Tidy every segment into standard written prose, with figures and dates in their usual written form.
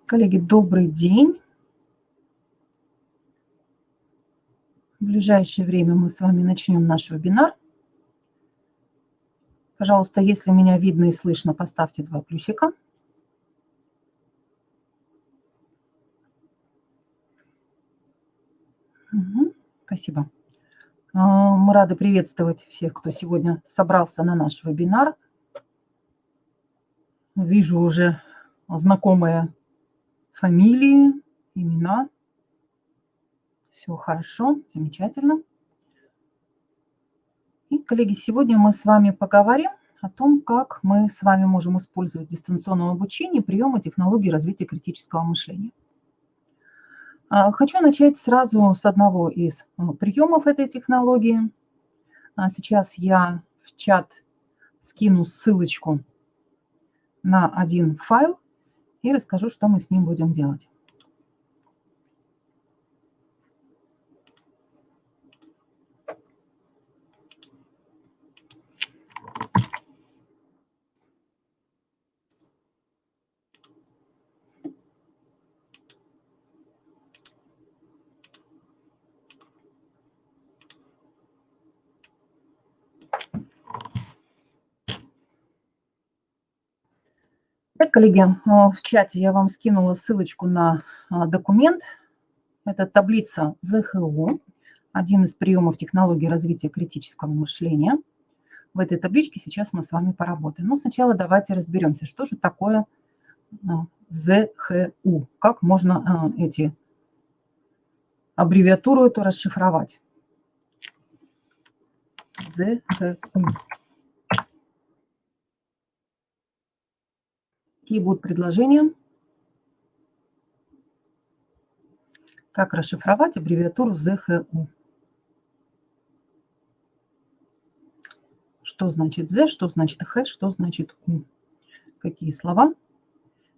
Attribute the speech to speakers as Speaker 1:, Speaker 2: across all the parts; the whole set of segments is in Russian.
Speaker 1: Коллеги, добрый день. В ближайшее время мы с вами начнем наш вебинар. Пожалуйста, если меня видно и слышно, поставьте 2 плюсика. Спасибо. Мы рады приветствовать всех, кто сегодня собрался на наш вебинар. Вижу уже знакомые фамилии, имена. Все хорошо, замечательно. И, коллеги, сегодня мы с вами поговорим о том, как мы с вами можем использовать в дистанционном обучении приемы технологий развития критического мышления. Хочу начать сразу с одного из приемов этой технологии. Сейчас я в чат скину ссылочку на один файл и расскажу, что мы с ним будем делать. Так, коллеги, в чате я вам скинула ссылочку на документ. Это таблица ЗХУ, один из приемов технологии развития критического мышления. В этой табличке сейчас мы с вами поработаем. Но сначала давайте разберемся, что же такое ЗХУ, как можно эти аббревиатуру эту расшифровать. ЗХУ. Какие будут предложения? Как расшифровать аббревиатуру ЗХУ? Что значит З, что значит Х, что значит У? Какие слова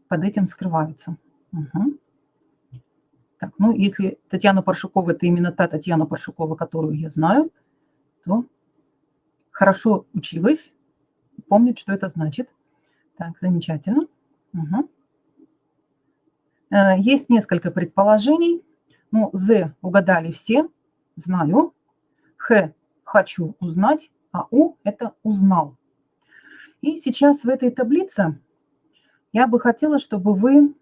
Speaker 1: под этим скрываются? Угу. Так, ну, если Татьяна Паршукова – это именно та Татьяна Паршукова, которую я знаю, то хорошо училась, помнит, что это значит. Так, замечательно. Угу. Есть несколько предположений. Ну, З угадали все, знаю. Х – хочу узнать, а У – это узнал. И сейчас в этой таблице я бы хотела, чтобы вы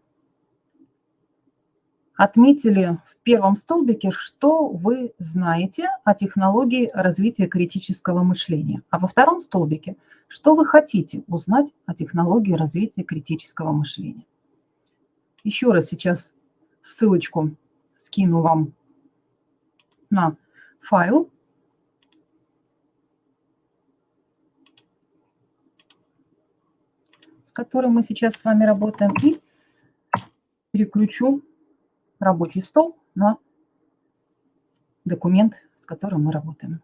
Speaker 1: отметили в первом столбике, что вы знаете о технологии развития критического мышления, а во втором столбике, что вы хотите узнать о технологии развития критического мышления. Еще раз сейчас ссылочку скину вам на файл. С которым мы сейчас с вами работаем, и переключу рабочий стол на документ, с которым мы работаем.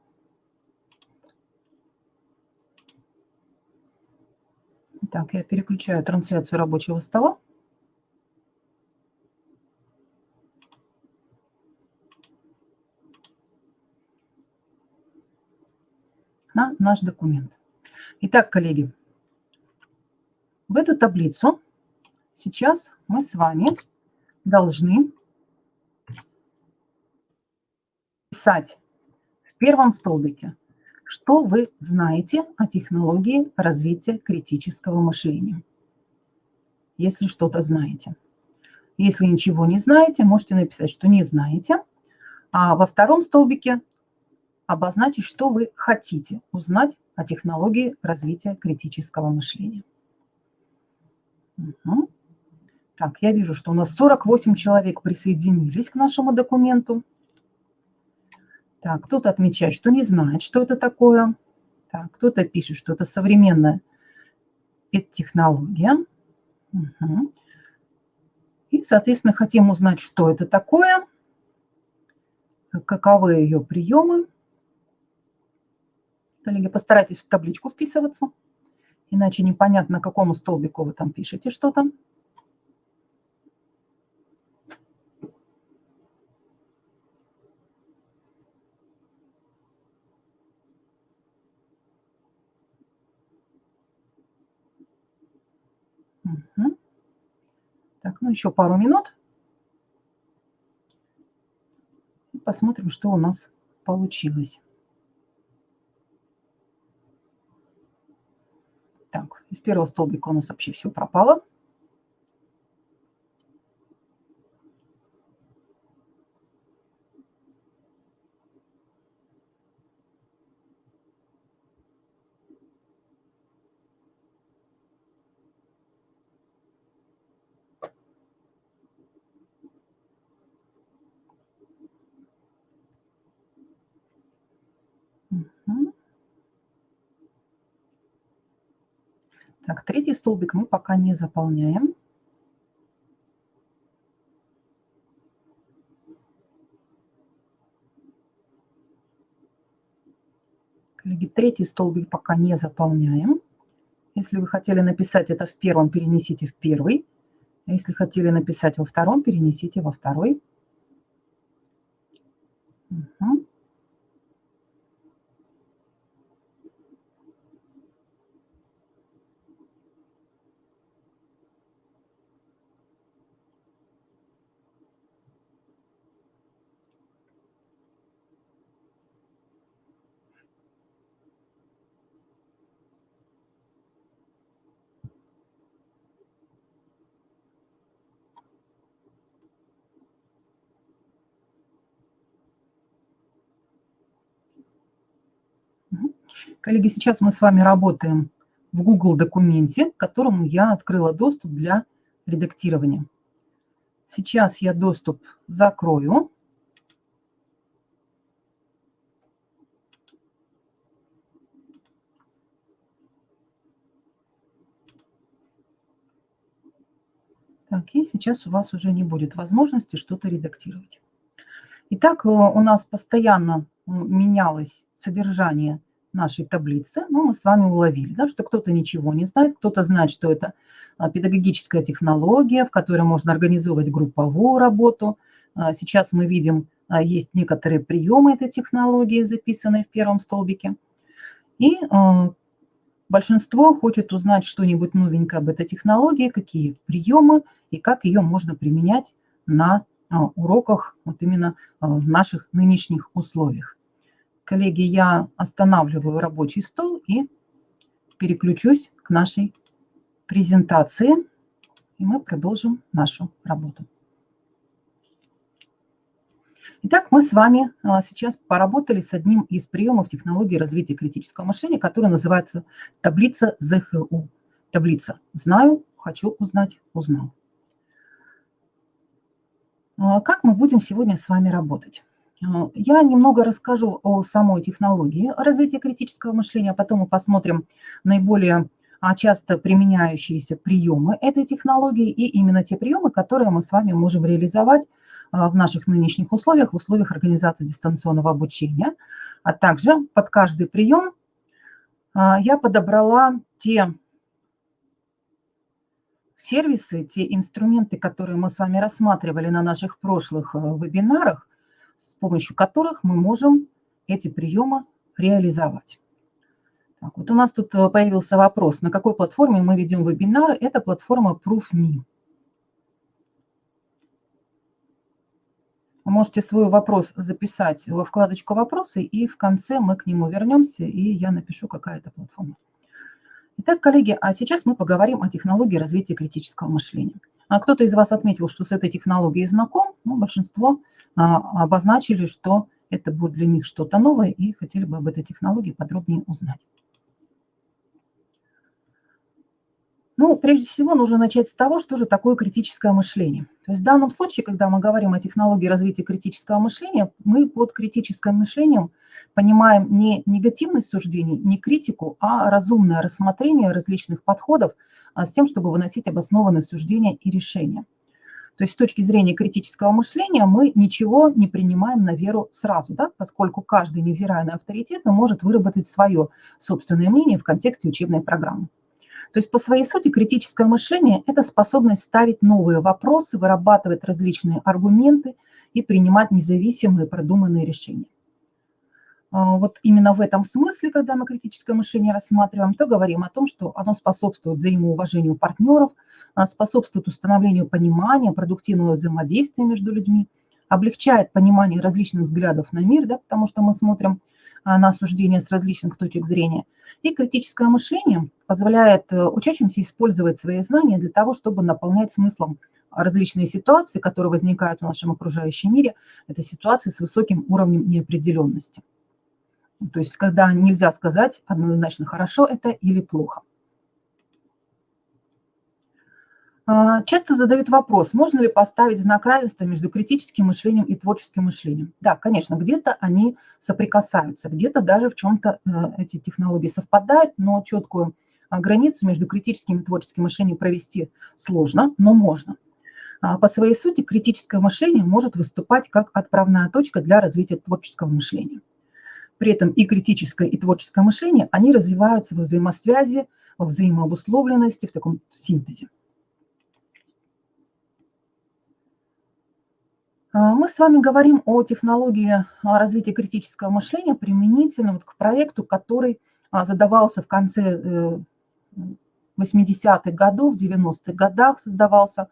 Speaker 1: Так, я переключаю трансляцию рабочего стола на наш документ. Итак, коллеги, в эту таблицу сейчас мы с вами должны писать в первом столбике, что вы знаете о технологии развития критического мышления. Если что-то знаете. Если ничего не знаете, можете написать, что не знаете. А во втором столбике обозначить, что вы хотите узнать о технологии развития критического мышления. Угу. Так, я вижу, что у нас 48 человек присоединились к нашему документу. Так, кто-то отмечает, что не знает, что это такое. Так, кто-то пишет, что это современная технология. Угу. И, соответственно, хотим узнать, что это такое, каковы ее приемы. Коллеги, постарайтесь в табличку вписываться, иначе непонятно, какому столбику вы там пишете что-то. Так, Ну, еще пару минут. И посмотрим, что у нас получилось. Так, из первого столбика у нас вообще все пропало. Мгм. Так, третий столбик мы пока не заполняем. Коллеги, третий столбик пока не заполняем. Если вы хотели написать это в первом, перенесите в первый. А если хотели написать во втором, перенесите во второй. Мгм. Мгм. Коллеги, сейчас мы с вами работаем в Google документе, к которому я открыла доступ для редактирования. Сейчас я доступ закрою. Так, и сейчас у вас уже не будет возможности что-то редактировать. Итак, у нас постоянно менялось содержание нашей таблицы, но мы с вами уловили, да, что кто-то ничего не знает, кто-то знает, что это педагогическая технология, в которой можно организовывать групповую работу. Сейчас мы видим, есть некоторые приемы этой технологии, записанные в первом столбике. И большинство хочет узнать что-нибудь новенькое об этой технологии, какие приемы и как ее можно применять на уроках вот именно в наших нынешних условиях. Коллеги, я останавливаю рабочий стол и переключусь к нашей презентации, и мы продолжим нашу работу. Итак, мы с вами сейчас поработали с одним из приемов технологии развития критического мышления, который называется таблица ЗХУ. Таблица «Знаю, хочу узнать, узнал». Как мы будем сегодня с вами работать? Я немного расскажу о самой технологии развития критического мышления, а потом мы посмотрим наиболее часто применяющиеся приемы этой технологии и именно те приемы, которые мы с вами можем реализовать в наших нынешних условиях, в условиях организации дистанционного обучения. А также под каждый прием я подобрала те сервисы, те инструменты, которые мы с вами рассматривали на наших прошлых вебинарах, с помощью которых мы можем эти приемы реализовать. Так, вот у нас тут появился вопрос, на какой платформе мы ведем вебинары. Это платформа ProofMe. Вы можете свой вопрос записать во вкладочку «Вопросы», и в конце мы к нему вернемся, и я напишу, какая это платформа. Итак, коллеги, а сейчас мы поговорим о технологии развития критического мышления. Кто-то из вас отметил, что с этой технологией знаком, но большинство обозначили, что это будет для них что-то новое и хотели бы об этой технологии подробнее узнать. Ну, прежде всего, нужно начать с того, что же такое критическое мышление. То есть в данном случае, когда мы говорим о технологии развития критического мышления, мы под критическим мышлением понимаем не негативность суждений, не критику, а разумное рассмотрение различных подходов с тем, чтобы выносить обоснованные суждения и решения. То есть с точки зрения критического мышления мы ничего не принимаем на веру сразу, да, поскольку каждый, невзирая на авторитет, может выработать свое собственное мнение в контексте учебной программы. То есть по своей сути критическое мышление – это способность ставить новые вопросы, вырабатывать различные аргументы и принимать независимые продуманные решения. вот именно в этом смысле, когда мы критическое мышление рассматриваем, то говорим о том, что оно способствует взаимоуважению партнеров, способствует установлению понимания, продуктивного взаимодействия между людьми, облегчает понимание различных взглядов на мир, да, потому что мы смотрим на осуждение с различных точек зрения. И критическое мышление позволяет учащимся использовать свои знания для того, чтобы наполнять смыслом различные ситуации, которые возникают в нашем окружающем мире. Это ситуации с высоким уровнем неопределенности. То есть когда нельзя сказать однозначно, хорошо это или плохо. Часто задают вопрос, можно ли поставить знак равенства между критическим мышлением и творческим мышлением. Да, конечно, где-то они соприкасаются, где-то даже в чем-то эти технологии совпадают, но четкую границу между критическим и творческим мышлением провести сложно, но можно. По своей сути, критическое мышление может выступать как отправная точка для развития творческого мышления. При этом и критическое, и творческое мышление, они развиваются во взаимосвязи, во взаимообусловленности, в таком синтезе. Мы с вами говорим о технологии развития критического мышления применительно вот к проекту, который задавался в конце 80-х годов, в 90-х годах создавался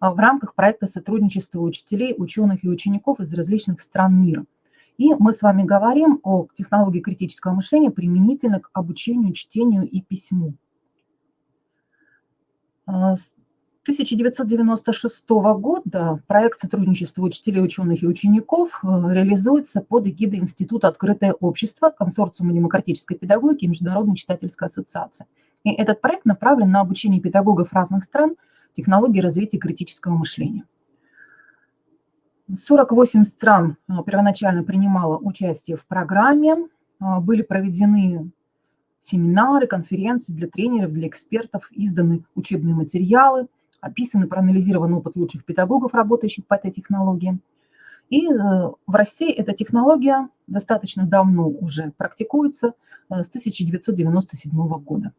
Speaker 1: в рамках проекта сотрудничества учителей, ученых и учеников из различных стран мира. И мы с вами говорим о технологии критического мышления применительно к обучению, чтению и письму. С 1996 года проект сотрудничества учителей, ученых и учеников реализуется под эгидой Института «Открытое общество», консорциума демократической педагогики и Международной читательской ассоциации. И этот проект направлен на обучение педагогов разных стран технологии развития критического мышления. 48 стран первоначально принимало участие в программе, были проведены семинары, конференции для тренеров, для экспертов, изданы учебные материалы, описан и проанализирован опыт лучших педагогов, работающих по этой технологии. И в России эта технология достаточно давно уже практикуется, с 1997 года.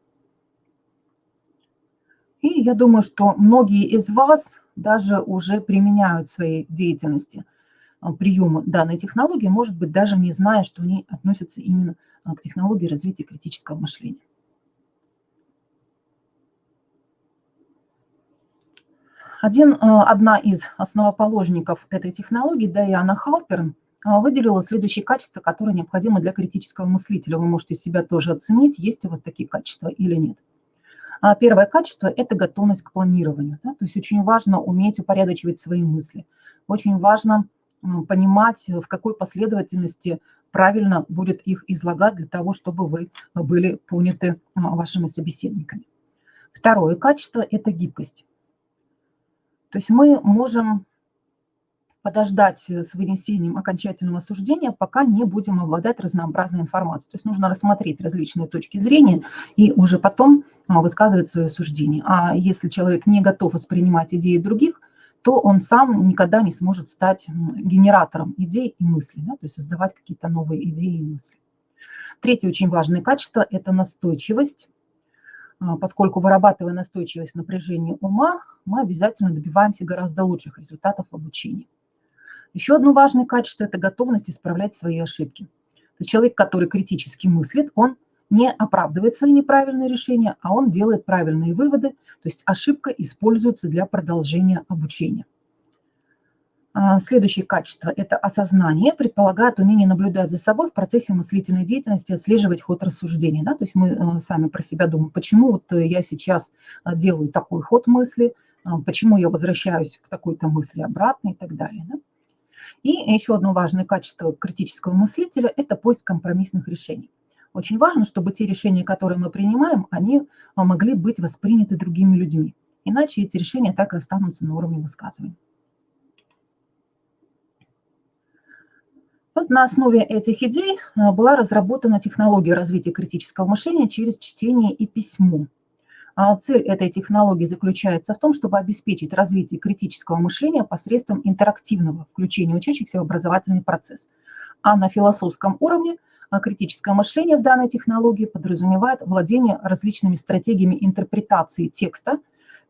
Speaker 1: И я думаю, что многие из вас даже уже применяют в своей деятельности приемы данной технологии, может быть, даже не зная, что они относятся именно к технологии развития критического мышления. Одна из основоположников этой технологии, Дайана Халперн, выделила следующие качества, которые необходимы для критического мыслителя. Вы можете себя тоже оценить, есть у вас такие качества или нет. Первое качество – это готовность к планированию. Да? То есть очень важно уметь упорядочивать свои мысли. Очень важно понимать, в какой последовательности правильно будет их излагать для того, чтобы вы были поняты вашими собеседниками. Второе качество – это гибкость. То есть мы можем подождать с вынесением окончательного суждения, пока не будем обладать разнообразной информацией. То есть нужно рассмотреть различные точки зрения и уже потом высказывать свое суждение. А если человек не готов воспринимать идеи других, то он сам никогда не сможет стать генератором идей и мыслей, да, то есть создавать какие-то новые идеи и мысли. Третье очень важное качество – это настойчивость. Поскольку, вырабатывая настойчивость напряжения ума, мы обязательно добиваемся гораздо лучших результатов в обучении. Еще одно важное качество – это готовность исправлять свои ошибки. То есть человек, который критически мыслит, он не оправдывает свои неправильные решения, а он делает правильные выводы, то есть ошибка используется для продолжения обучения. Следующее качество – это осознание, предполагает умение наблюдать за собой в процессе мыслительной деятельности, отслеживать ход рассуждений. Да? То есть мы сами про себя думаем, почему вот я сейчас делаю такой ход мысли, почему я возвращаюсь к такой-то мысли обратно и так далее. Да? И еще одно важное качество критического мыслителя – это поиск компромиссных решений. Очень важно, чтобы те решения, которые мы принимаем, они могли быть восприняты другими людьми. Иначе эти решения так и останутся на уровне высказывания. Вот на основе этих идей была разработана технология развития критического мышления через чтение и письмо. Цель этой технологии заключается в том, чтобы обеспечить развитие критического мышления посредством интерактивного включения учащихся в образовательный процесс. А на философском уровне критическое мышление в данной технологии подразумевает владение различными стратегиями интерпретации текста,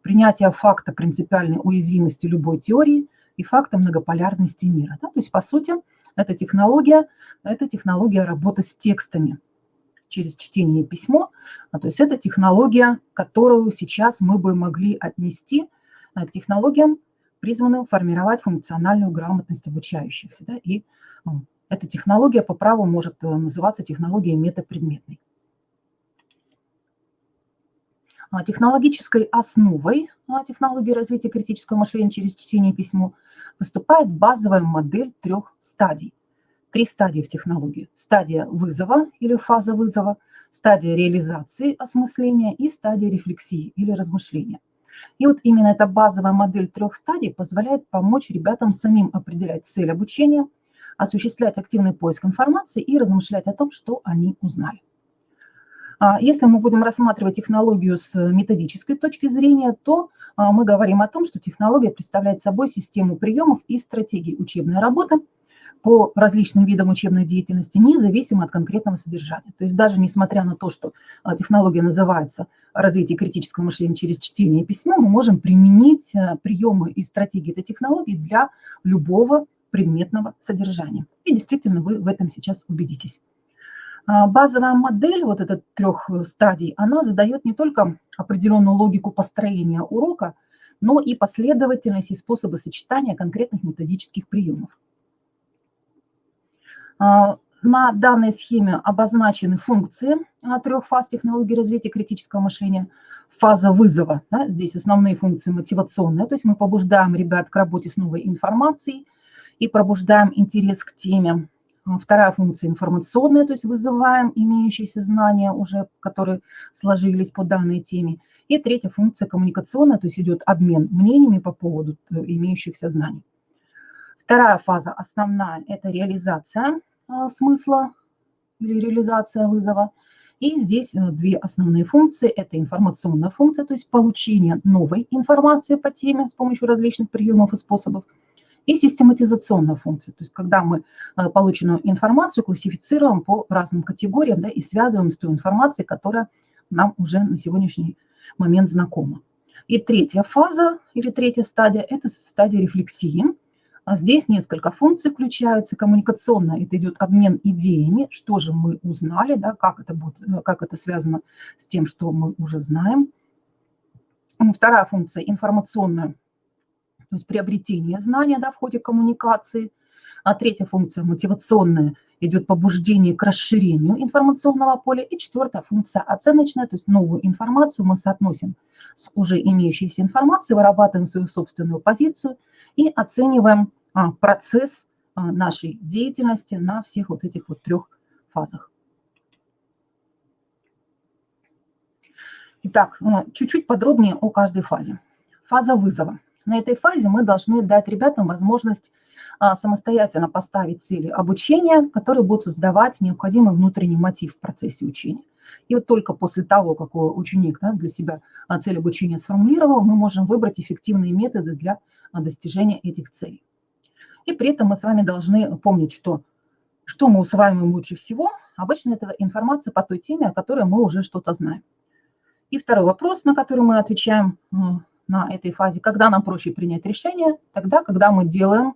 Speaker 1: принятие факта принципиальной уязвимости любой теории и факта многополярности мира. Да? То есть, по сути, Это технология работы с текстами через чтение и письмо. То есть это технология, которую сейчас мы бы могли отнести к технологиям, призванным формировать функциональную грамотность обучающихся. Да, и эта технология по праву может называться технологией метапредметной. Технологической основой технологии развития критического мышления через чтение и письмо выступает базовая модель 3 стадий. 3 стадии в технологии. Стадия вызова или фаза вызова, стадия реализации осмысления и стадия рефлексии или размышления. И вот именно эта базовая модель 3 стадий позволяет помочь ребятам самим определять цель обучения, осуществлять активный поиск информации и размышлять о том, что они узнали. Если мы будем рассматривать технологию с методической точки зрения, то мы говорим о том, что технология представляет собой систему приемов и стратегий учебной работы по различным видам учебной деятельности, независимо от конкретного содержания. То есть даже несмотря на то, что технология называется «развитие критического мышления через чтение и письмо», мы можем применить приемы и стратегии этой технологии для любого предметного содержания. И действительно вы в этом сейчас убедитесь. Базовая модель вот этой 3 стадий, она задает не только определенную логику построения урока, но и последовательность и способы сочетания конкретных методических приемов. На данной схеме обозначены функции 3 фаз технологии развития критического мышления. Фаза вызова, да, здесь основные функции мотивационные, то есть мы побуждаем ребят к работе с новой информацией и пробуждаем интерес к теме. Вторая функция информационная, то есть вызываем имеющиеся знания уже, которые сложились по данной теме. И третья функция коммуникационная, то есть идет обмен мнениями по поводу имеющихся знаний. Вторая фаза основная – это реализация смысла или реализация вызова. И здесь 2 основные функции. Это информационная функция, то есть получение новой информации по теме с помощью различных приемов и способов. И систематизационная функция, то есть когда мы полученную информацию классифицируем по разным категориям, да, и связываем с той информацией, которая нам уже на сегодняшний момент знакома. И третья фаза или третья стадия – это стадия рефлексии. Здесь несколько функций включаются. Коммуникационная – это идет обмен идеями, что же мы узнали, да, как это связано с тем, что мы уже знаем. Вторая функция – информационная, то есть приобретение знания, да, в ходе коммуникации. А третья функция мотивационная идет побуждение к расширению информационного поля. И четвертая функция оценочная, то есть новую информацию мы соотносим с уже имеющейся информацией, вырабатываем свою собственную позицию и оцениваем процесс нашей деятельности на всех вот этих вот 3 фазах. Итак, чуть-чуть подробнее о каждой фазе. Фаза вызова. На этой фазе мы должны дать ребятам возможность самостоятельно поставить цели обучения, которые будут создавать необходимый внутренний мотив в процессе учения. И вот только после того, как ученик, да, для себя цель обучения сформулировал, мы можем выбрать эффективные методы для достижения этих целей. И при этом мы с вами должны помнить, что мы усваиваем лучше всего. Обычно это информация по той теме, о которой мы уже что-то знаем. И второй вопрос, на который мы отвечаем на этой фазе: когда нам проще принять решение? Тогда, когда мы делаем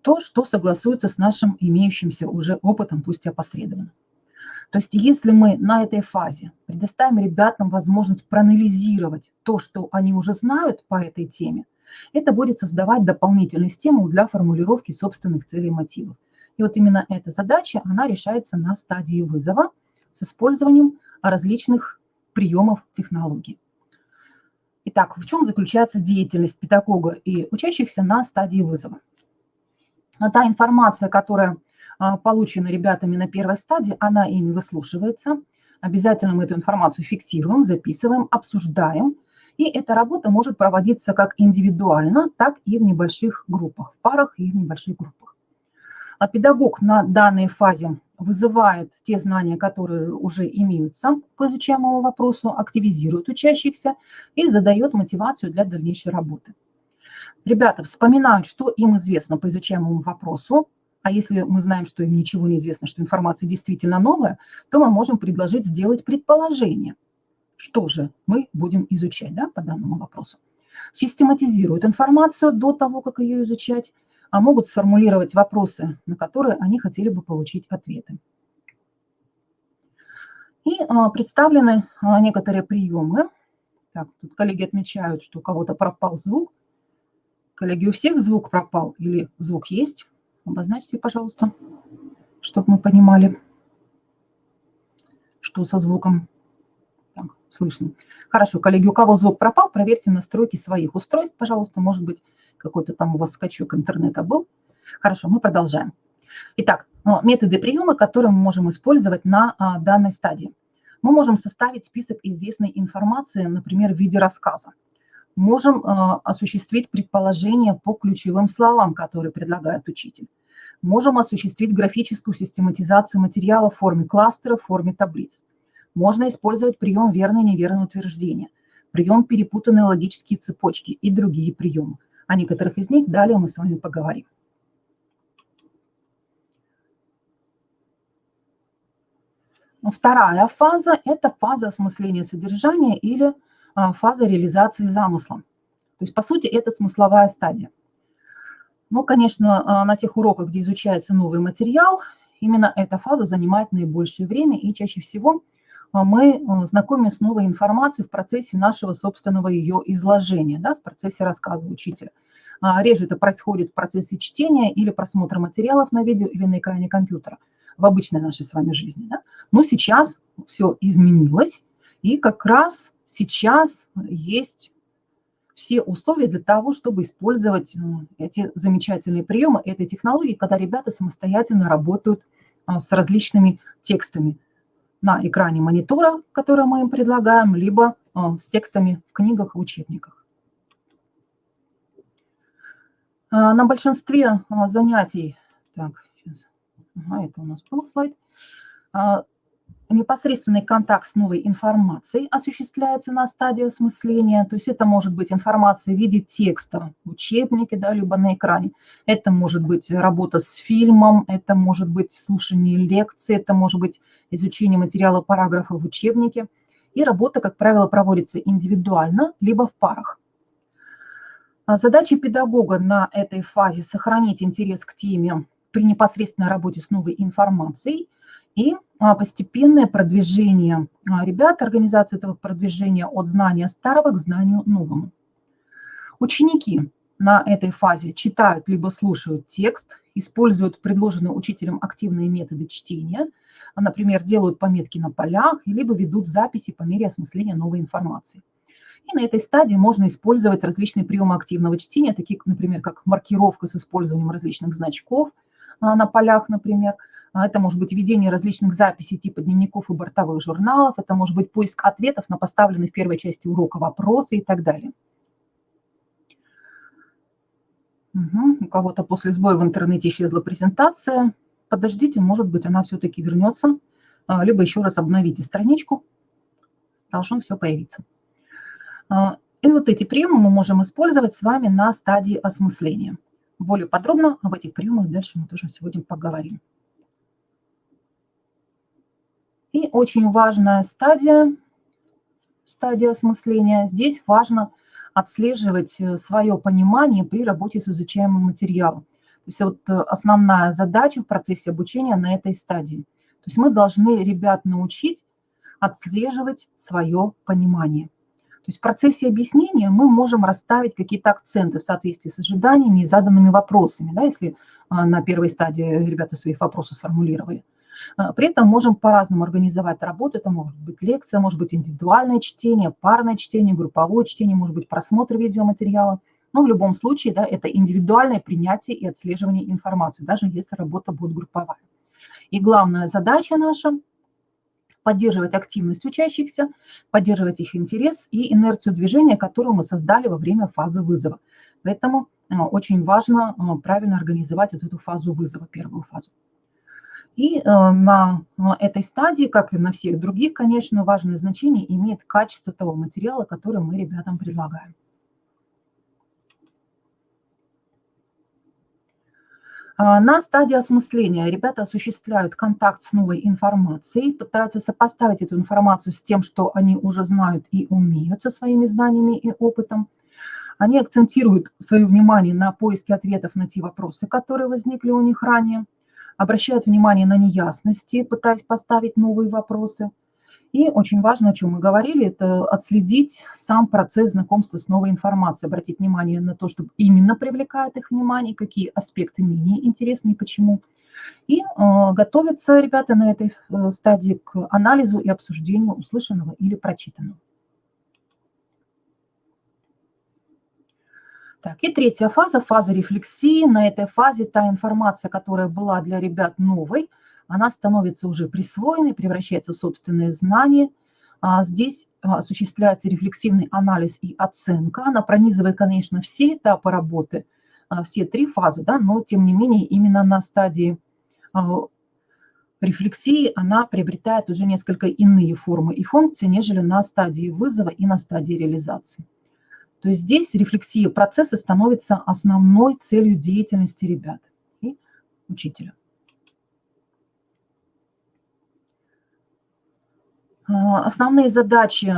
Speaker 1: то, что согласуется с нашим имеющимся уже опытом, пусть и опосредованно. То есть если мы на этой фазе предоставим ребятам возможность проанализировать то, что они уже знают по этой теме, это будет создавать дополнительный стимул для формулировки собственных целей и мотивов. И вот именно эта задача, она решается на стадии вызова с использованием различных приемов технологий. Итак, в чем заключается деятельность педагога и учащихся на стадии вызова? Та информация, которая получена ребятами на первой стадии, она ими выслушивается. Обязательно мы эту информацию фиксируем, записываем, обсуждаем. И эта работа может проводиться как индивидуально, так и в небольших группах, в парах и в небольших группах. А педагог на данной фазе вызывает те знания, которые уже имеются по изучаемому вопросу, активизирует учащихся и задает мотивацию для дальнейшей работы. Ребята вспоминают, что им известно по изучаемому вопросу, а если мы знаем, что им ничего не известно, что информация действительно новая, то мы можем предложить сделать предположение, что же мы будем изучать, да, по данному вопросу. Систематизируют информацию до того, как ее изучать, могут сформулировать вопросы, на которые они хотели бы получить ответы. И представлены некоторые приемы. Так, тут коллеги отмечают, что у кого-то пропал звук. Коллеги, у всех звук пропал или звук есть? Обозначьте, пожалуйста, чтобы мы понимали, что со звуком. Так, слышно. Хорошо, коллеги, у кого звук пропал, проверьте настройки своих устройств, пожалуйста. Может быть, какой-то там у вас скачок интернета был. Хорошо, мы продолжаем. Итак, методы приема, которые мы можем использовать на данной стадии. Мы можем составить список известной информации, например, в виде рассказа. Можем осуществить предположения по ключевым словам, которые предлагает учитель. Можем осуществить графическую систематизацию материала в форме кластера, в форме таблиц. Можно использовать прием верное и неверное утверждение, прием перепутанные логические цепочки и другие приемы. О некоторых из них далее мы с вами поговорим. Вторая фаза – это фаза осмысления содержания или фаза реализации замысла. То есть, по сути, это смысловая стадия. Но, конечно, на тех уроках, где изучается новый материал, именно эта фаза занимает наибольшее время, и чаще всего мы знакомимся с новой информацией в процессе нашего собственного ее изложения, да, в процессе рассказа учителя. Реже это происходит в процессе чтения или просмотра материалов на видео или на экране компьютера в обычной нашей с вами жизни. Да? Но сейчас все изменилось, и как раз сейчас есть все условия для того, чтобы использовать эти замечательные приемы, этой технологии, когда ребята самостоятельно работают с различными текстами на экране монитора, который мы им предлагаем, либо с текстами в книгах и учебниках. На большинстве занятий, так, сейчас, это у нас был слайд, непосредственный контакт с новой информацией осуществляется на стадии осмысления. То есть это может быть информация в виде текста в учебнике, да, либо на экране. Это может быть работа с фильмом, это может быть слушание лекций, это может быть изучение материала параграфа в учебнике. И работа, как правило, проводится индивидуально, либо в парах. Задача педагога на этой фазе – сохранить интерес к теме при непосредственной работе с новой информацией и постепенное продвижение ребят, организация этого продвижения от знания старого к знанию новому. Ученики на этой фазе читают либо слушают текст, используют предложенные учителем активные методы чтения, например, делают пометки на полях, либо ведут записи по мере осмысления новой информации. И на этой стадии можно использовать различные приемы активного чтения, такие, например, как маркировка с использованием различных значков на полях, например. Это может быть ведение различных записей типа дневников и бортовых журналов, это может быть поиск ответов на поставленные в первой части урока вопросы и так далее. У кого-то после сбоя в интернете исчезла презентация. Подождите, может быть, она все-таки вернется, либо еще раз обновите страничку, должно все появиться. И вот эти приемы мы можем использовать с вами на стадии осмысления. Более подробно об этих приемах дальше мы тоже сегодня поговорим. И очень важная стадия осмысления. Здесь важно отслеживать свое понимание при работе с изучаемым материалом. То есть вот основная задача в процессе обучения на этой стадии. То есть мы должны ребят научить отслеживать свое понимание. То есть в процессе объяснения мы можем расставить какие-то акценты в соответствии с ожиданиями и заданными вопросами, да, если на первой стадии ребята свои вопросы сформулировали. При этом можем по-разному организовать работу. Это может быть лекция, может быть индивидуальное чтение, парное чтение, групповое чтение, может быть просмотр видеоматериала. Но в любом случае, да, это индивидуальное принятие и отслеживание информации, даже если работа будет групповая. И главная задача наша – поддерживать активность учащихся, поддерживать их интерес и инерцию движения, которую мы создали во время фазы вызова. Поэтому очень важно правильно организовать вот эту фазу вызова, первую фазу. И на этой стадии, как и на всех других, конечно, важное значение имеет качество того материала, который мы ребятам предлагаем. На стадии осмысления ребята осуществляют контакт с новой информацией, пытаются сопоставить эту информацию с тем, что они уже знают и умеют со своими знаниями и опытом. Они акцентируют свое внимание на поиске ответов на те вопросы, которые возникли у них ранее, обращают внимание на неясности, пытаясь поставить новые вопросы. И очень важно, о чем мы говорили, это отследить сам процесс знакомства с новой информацией, обратить внимание на то, что именно привлекает их внимание, какие аспекты менее интересны и почему. И готовятся ребята на этой стадии к анализу и обсуждению услышанного или прочитанного. Так, и третья фаза, фаза рефлексии. На этой фазе та информация, которая была для ребят новой, она становится уже присвоенной, превращается в собственные знания. Здесь осуществляется рефлексивный анализ и оценка. Она пронизывает, конечно, все этапы работы, все три фазы, да, но тем не менее именно на стадии рефлексии она приобретает уже несколько иные формы и функции, нежели на стадии вызова и на стадии реализации. То есть здесь рефлексия процесса становится основной целью деятельности ребят и учителя. Основные задачи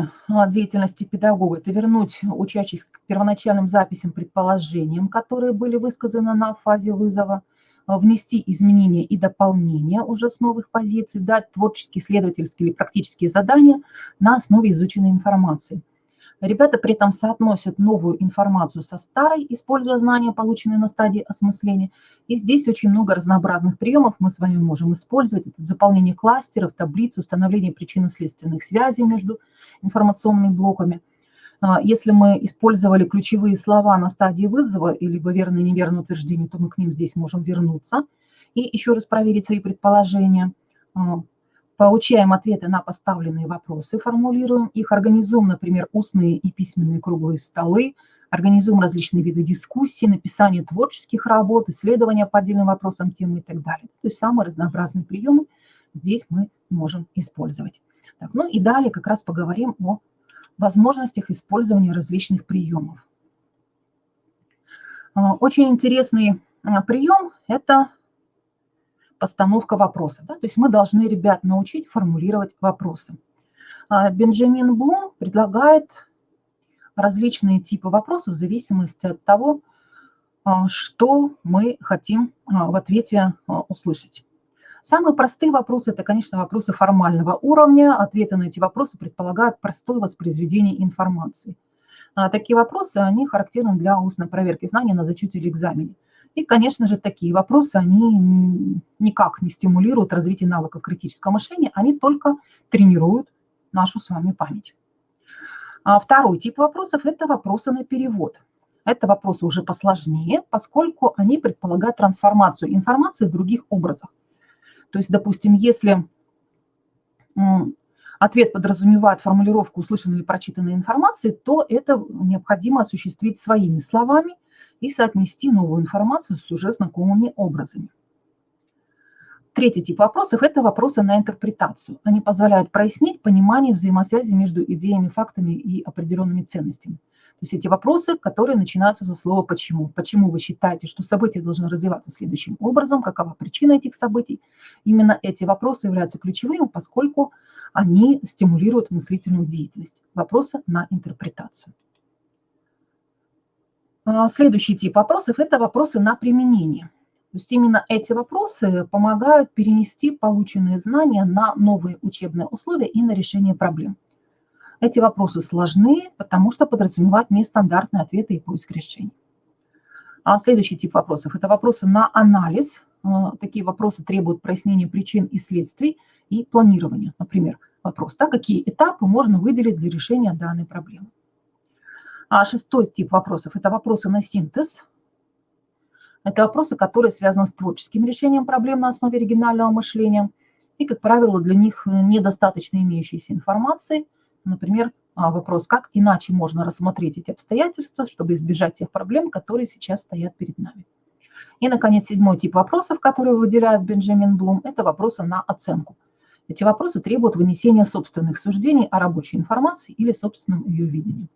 Speaker 1: деятельности педагога – это вернуть учащихся к первоначальным записям, предположениям, которые были высказаны на фазе вызова, внести изменения и дополнения уже с новых позиций, дать творческие, исследовательские или практические задания на основе изученной информации. Ребята при этом соотносят новую информацию со старой, используя знания, полученные на стадии осмысления. И здесь очень много разнообразных приемов мы с вами можем использовать. Это заполнение кластеров, таблиц, установление причинно-следственных связей между информационными блоками. Если мы использовали ключевые слова на стадии вызова, либо верное и неверное утверждение, то мы к ним здесь можем вернуться и еще раз проверить свои предположения. Получаем ответы на поставленные вопросы, формулируем их, организуем, например, устные и письменные круглые столы, организуем различные виды дискуссий, написание творческих работ, исследования по отдельным вопросам, темы и так далее. То есть самые разнообразные приемы здесь мы можем использовать. Так, ну и далее как раз поговорим о возможностях использования различных приемов. Очень интересный прием – это постановка вопроса. Да? То есть мы должны ребят научить формулировать вопросы. Бенджамин Блум предлагает различные типы вопросов в зависимости от того, что мы хотим в ответе услышать. Самые простые вопросы – это, конечно, вопросы формального уровня. Ответы на эти вопросы предполагают простое воспроизведение информации. Такие вопросы, они характерны для устной проверки знаний на зачете или экзамене. И, конечно же, такие вопросы, они никак не стимулируют развитие навыков критического мышления, они только тренируют нашу с вами память. Второй тип вопросов – это вопросы на перевод. Это вопросы уже посложнее, поскольку они предполагают трансформацию информации в других образах. То есть, допустим, если ответ подразумевает формулировку услышанной или прочитанной информации, то это необходимо осуществить своими словами и соотнести новую информацию с уже знакомыми образами. Третий тип вопросов – это вопросы на интерпретацию. Они позволяют прояснить понимание взаимосвязи между идеями, фактами и определенными ценностями. То есть эти вопросы, которые начинаются со слова «почему». Почему вы считаете, что события должны развиваться следующим образом? Какова причина этих событий? Именно эти вопросы являются ключевыми, поскольку они стимулируют мыслительную деятельность. Вопросы на интерпретацию. Следующий тип вопросов – это вопросы на применение. То есть именно эти вопросы помогают перенести полученные знания на новые учебные условия и на решение проблем. Эти вопросы сложны, потому что подразумевают нестандартные ответы и поиск решений. Следующий тип вопросов – это вопросы на анализ. Такие вопросы требуют прояснения причин и следствий и планирования. Например, вопрос, да, какие этапы можно выделить для решения данной проблемы. Шестой тип вопросов – это вопросы на синтез. Это вопросы, которые связаны с творческим решением проблем на основе оригинального мышления. И, как правило, для них недостаточно имеющейся информации. Например, вопрос, как иначе можно рассмотреть эти обстоятельства, чтобы избежать тех проблем, которые сейчас стоят перед нами. И, наконец, седьмой тип вопросов, которые выделяет Бенджамин Блум, это вопросы на оценку. Эти вопросы требуют вынесения собственных суждений о рабочей информации или собственном ее видении.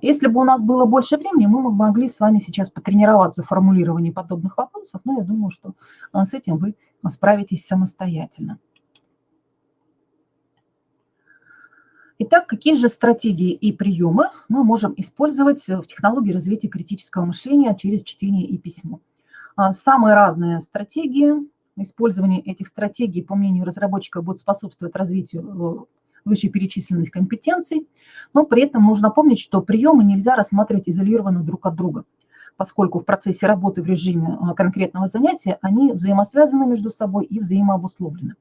Speaker 1: Если бы у нас было больше времени, мы могли с вами сейчас потренироваться в формулировании подобных вопросов, но я думаю, что с этим вы справитесь самостоятельно. Итак, какие же стратегии и приемы мы можем использовать в технологии развития критического мышления через чтение и письмо? Самые разные стратегии. Использование этих стратегий, по мнению разработчика, будет способствовать развитию вышеперечисленных компетенций, но при этом нужно помнить, что приемы нельзя рассматривать изолированно друг от друга, поскольку в процессе работы в режиме конкретного занятия они взаимосвязаны между собой и взаимообусловлены.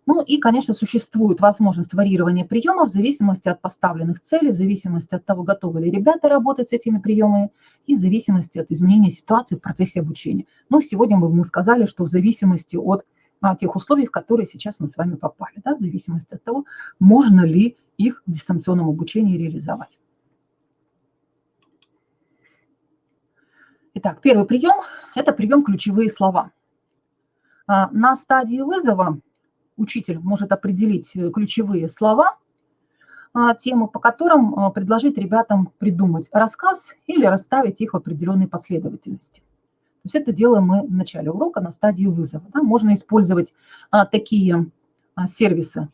Speaker 1: Ну и, конечно, существует возможность варьирования приемов в зависимости от поставленных целей, в зависимости от того, готовы ли ребята работать с этими приемами, и в зависимости от изменения ситуации в процессе обучения. Ну, сегодня мы сказали, что в зависимости от тех условий, в которые сейчас мы с вами попали, да, в зависимости от того, можно ли их в дистанционном обучении реализовать. Итак, первый прием – это прием ключевые слова. На стадии вызова учитель может определить ключевые слова, темы, по которым предложить ребятам придумать рассказ или расставить их в определенной последовательности. То есть это делаем мы в начале урока на стадии вызова. Да. Можно использовать такие сервисы.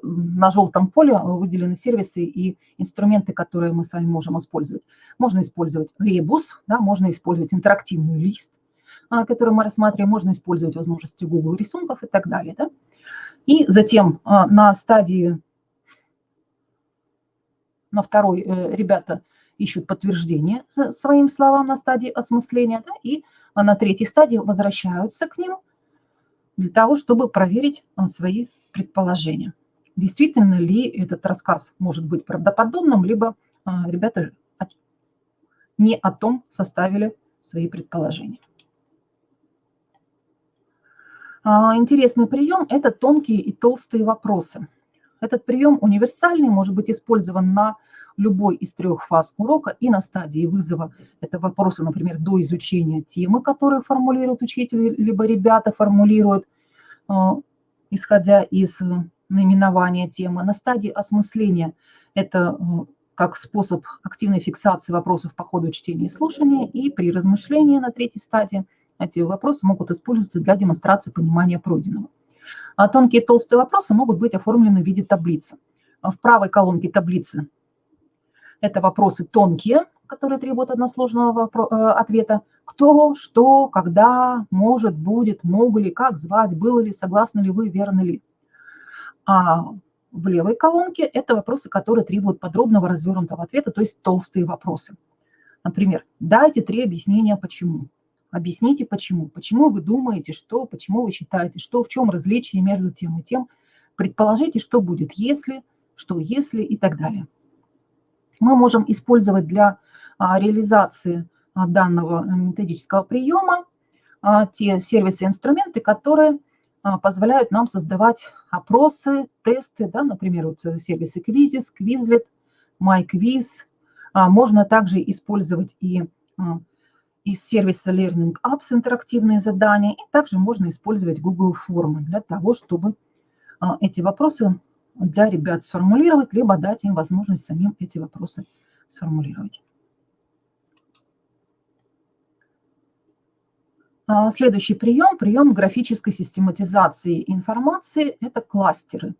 Speaker 1: На желтом поле выделены сервисы и инструменты, которые мы с вами можем использовать. Можно использовать ребус, да, можно использовать интерактивный лист, который мы рассматриваем, можно использовать возможности Google рисунков и так далее. Да. И затем на стадии, на второй, ребята ищут подтверждение своим словам на стадии осмысления, да, и на третьей стадии возвращаются к ним для того, чтобы проверить свои предположения. Действительно ли этот рассказ может быть правдоподобным, либо ребята не о том составили свои предположения. Интересный прием – это тонкие и толстые вопросы. Этот прием универсальный, может быть использован на любой из трех фаз урока и на стадии вызова. Это вопросы, например, до изучения темы, которые формулирует учитель, либо ребята формулируют, исходя из наименования темы. На стадии осмысления это как способ активной фиксации вопросов по ходу чтения и слушания, и при размышлении на третьей стадии эти вопросы могут использоваться для демонстрации понимания пройденного. А тонкие и толстые вопросы могут быть оформлены в виде таблицы. В правой колонке таблицы это вопросы тонкие, которые требуют односложного ответа. Кто, что, когда, может, будет, могу ли, как звать, было ли, согласны ли вы, верно ли. А в левой колонке это вопросы, которые требуют подробного развернутого ответа, то есть толстые вопросы. Например, дайте 3 объяснения почему. Объясните почему. Почему вы думаете, что, почему вы считаете, что, в чем различие между тем и тем. Предположите, что будет, если, что если и так далее. Мы можем использовать для реализации данного методического приема те сервисы и инструменты, которые позволяют нам создавать опросы, тесты, да, например, вот сервисы Quizzes, Quizlet, MyQuiz. Можно также использовать и из сервиса Learning Apps интерактивные задания, и также можно использовать Google формы для того, чтобы эти вопросы для ребят сформулировать, либо дать им возможность самим эти вопросы сформулировать. Следующий прием – прием графической систематизации информации – это кластеры.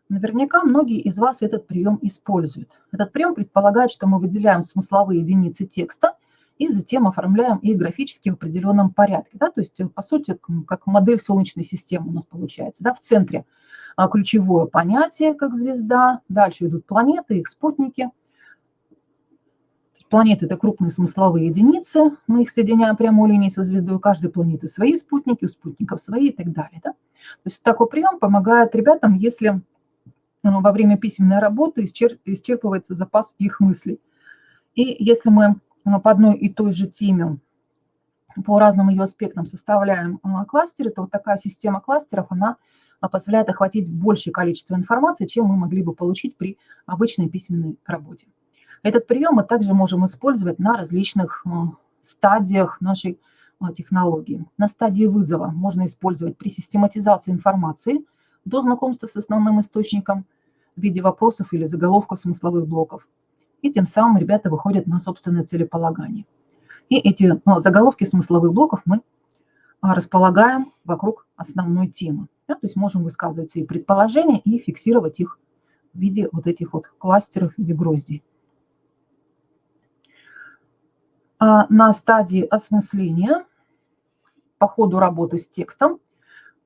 Speaker 1: Наверняка многие из вас этот прием используют. Этот прием предполагает, что мы выделяем смысловые единицы текста и затем оформляем их графически в определенном порядке. Да? То есть, по сути, как модель Солнечной системы у нас получается. Да? В центре ключевое понятие, как звезда, дальше идут планеты, их спутники. Планеты – это крупные смысловые единицы, мы их соединяем прямой линией со звездой, у каждой планеты свои спутники, у спутников свои и так далее. Да? То есть такой прием помогает ребятам, если во время письменной работы исчерпывается запас их мыслей. И если мы по одной и той же теме, по разным ее аспектам составляем кластеры, то вот такая система кластеров, она позволяет охватить большее количество информации, чем мы могли бы получить при обычной письменной работе. Этот прием мы также можем использовать на различных стадиях нашей технологии. На стадии вызова можно использовать при систематизации информации до знакомства с основным источником в виде вопросов или заголовков смысловых блоков. И тем самым ребята выходят на собственное целеполагание. И эти заголовки смысловых блоков мы располагаем вокруг основной темы. Да, то есть можем высказывать свои предположения и фиксировать их в виде вот этих вот кластеров в виде гроздей. А на стадии осмысления, по ходу работы с текстом,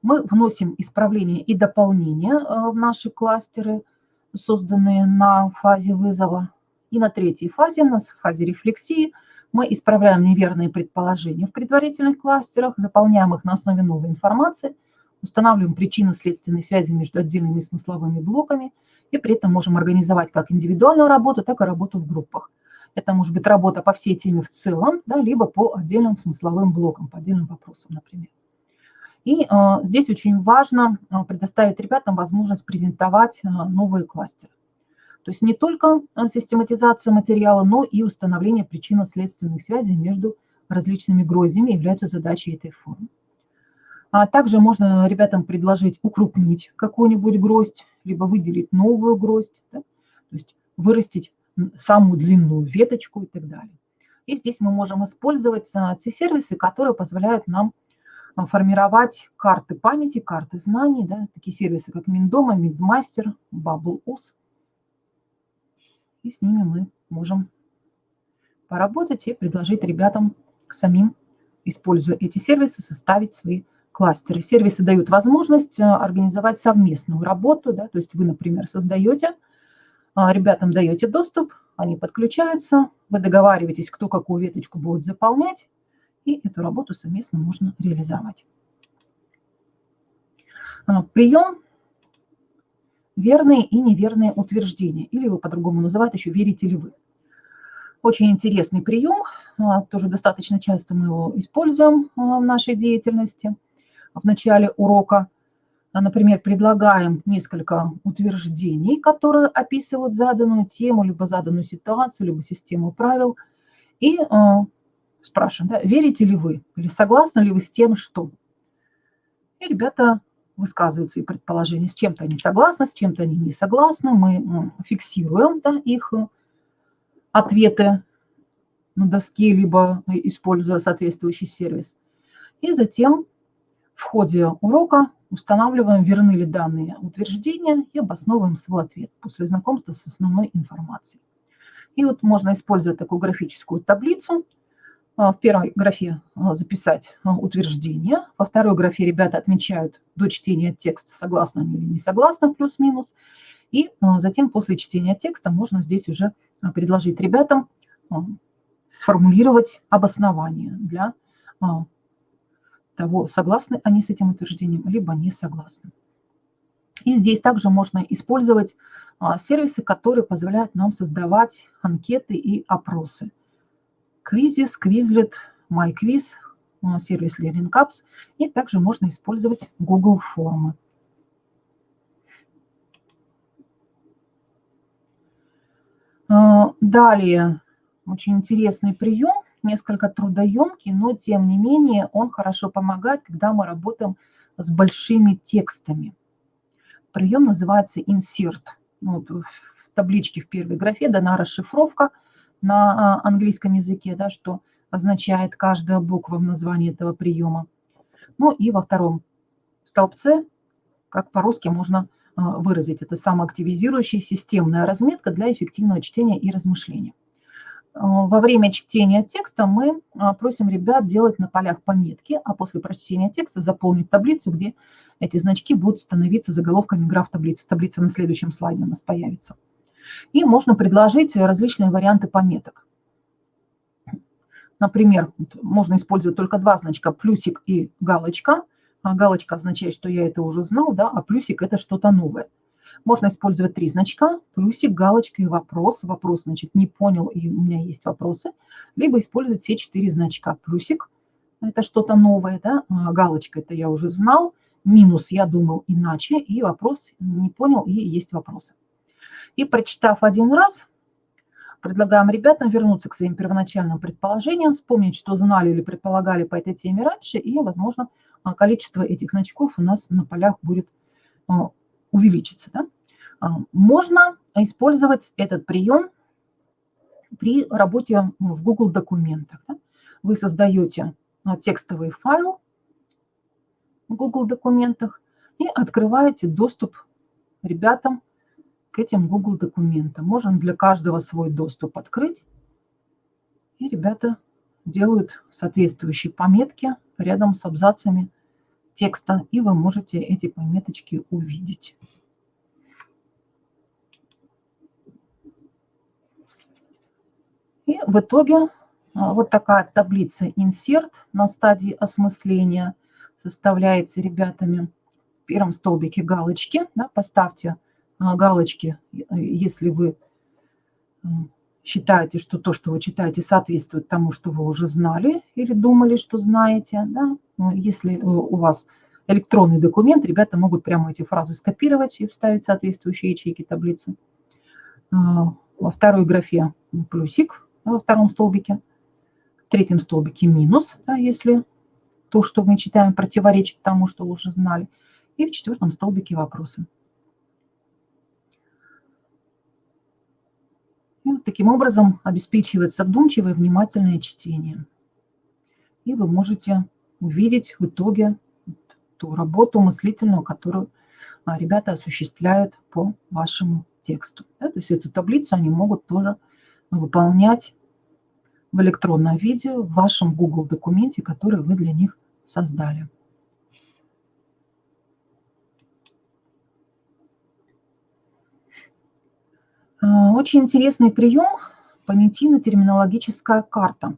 Speaker 1: мы вносим исправления и дополнения в наши кластеры, созданные на фазе вызова. И на третьей фазе, на фазе рефлексии, мы исправляем неверные предположения в предварительных кластерах, заполняем их на основе новой информации, устанавливаем причинно-следственные связи между отдельными смысловыми блоками и при этом можем организовать как индивидуальную работу, так и работу в группах. Это может быть работа по всей теме в целом, да, либо по отдельным смысловым блокам, по отдельным вопросам, например. И здесь очень важно предоставить ребятам возможность презентовать новые кластеры. То есть не только систематизация материала, но и установление причинно-следственных связей между различными гроздями являются задачей этой формы. А также можно ребятам предложить укрупнить какую-нибудь гроздь, либо выделить новую гроздь, да? То есть вырастить самую длинную веточку и так далее. И здесь мы можем использовать те сервисы, которые позволяют нам формировать карты памяти, карты знаний, да, такие сервисы, как Миндома, Мидмастер, Bubble.us. И с ними мы можем поработать и предложить ребятам самим, используя эти сервисы, составить свои кластеры. Сервисы дают возможность организовать совместную работу, да, то есть вы, например, создаете, ребятам даете доступ, они подключаются, вы договариваетесь, кто какую веточку будет заполнять, и эту работу совместно можно реализовать. Прием верные и неверные утверждения, или его по-другому называют еще верите ли вы. Очень интересный прием, тоже достаточно часто мы его используем в нашей деятельности. В начале урока, например, предлагаем несколько утверждений, которые описывают заданную тему, либо заданную ситуацию, либо систему правил, и спрашиваем, да, верите ли вы, или согласны ли вы с тем, что. И ребята высказывают свои предположения, с чем-то они согласны, с чем-то они не согласны, мы фиксируем, да, их ответы на доске, либо используя соответствующий сервис. И затем в ходе урока устанавливаем, верны ли данные утверждения, и обосновываем свой ответ после знакомства с основной информацией. И вот можно использовать такую графическую таблицу. В первой графе записать утверждение, во второй графе ребята отмечают до чтения текста, согласны они или не согласны, плюс-минус. И затем после чтения текста можно здесь уже предложить ребятам сформулировать обоснование для того, согласны они с этим утверждением, либо не согласны. И здесь также можно использовать сервисы, которые позволяют нам создавать анкеты и опросы. Quizizz, Quizlet, MyQuiz, сервис LearningCapс, и также можно использовать Google формы. Далее, очень интересный прием, несколько трудоемкий, но тем не менее он хорошо помогает, когда мы работаем с большими текстами. Прием называется insert. Вот в табличке в первой графе дана расшифровка на английском языке, да, что означает каждая буква в названии этого приема. Ну и во втором столбце, как по-русски можно выразить, это самоактивизирующая системная разметка для эффективного чтения и размышления. Во время чтения текста мы просим ребят делать на полях пометки, а после прочтения текста заполнить таблицу, где эти значки будут становиться заголовками граф таблицы. Таблица на следующем слайде у нас появится. И можно предложить различные варианты пометок. Например, можно использовать только два значка, плюсик и галочка. Галочка означает, что я это уже знал, да, а плюсик – это что-то новое. Можно использовать три значка, плюсик, галочка и вопрос. Вопрос, значит, не понял, и у меня есть вопросы. Либо использовать все четыре значка. Плюсик – это что-то новое, да, галочка – это я уже знал, минус – я думал иначе, и вопрос – не понял, и есть вопросы. И прочитав один раз, предлагаем ребятам вернуться к своим первоначальным предположениям, вспомнить, что знали или предполагали по этой теме раньше, и, возможно, количество этих значков у нас на полях будет увеличиться. Да? Можно использовать этот прием при работе в Google документах. Да? Вы создаете текстовый файл в Google документах и открываете доступ ребятам к этим Google документам. Можем для каждого свой доступ открыть. И ребята делают соответствующие пометки рядом с абзацами текста, и вы можете эти пометочки увидеть. И в итоге вот такая таблица insert на стадии осмысления составляется ребятами. В первом столбике галочки, да, поставьте галочки, если вы считаете, что то, что вы читаете, соответствует тому, что вы уже знали или думали, что знаете. Да? Если у вас электронный документ, ребята могут прямо эти фразы скопировать и вставить в соответствующие ячейки таблицы. Во второй графе плюсик во втором столбике, в третьем столбике минус, да, если то, что мы читаем, противоречит тому, что уже знали, и в четвертом столбике вопросы. И вот таким образом обеспечивается вдумчивое, внимательное чтение. И вы можете увидеть в итоге ту работу мыслительную, которую ребята осуществляют по вашему тексту. Да, то есть эту таблицу они могут тоже выполнять в электронном виде в вашем Google документе, который вы для них создали. Очень интересный прием – понятийно-терминологическая карта.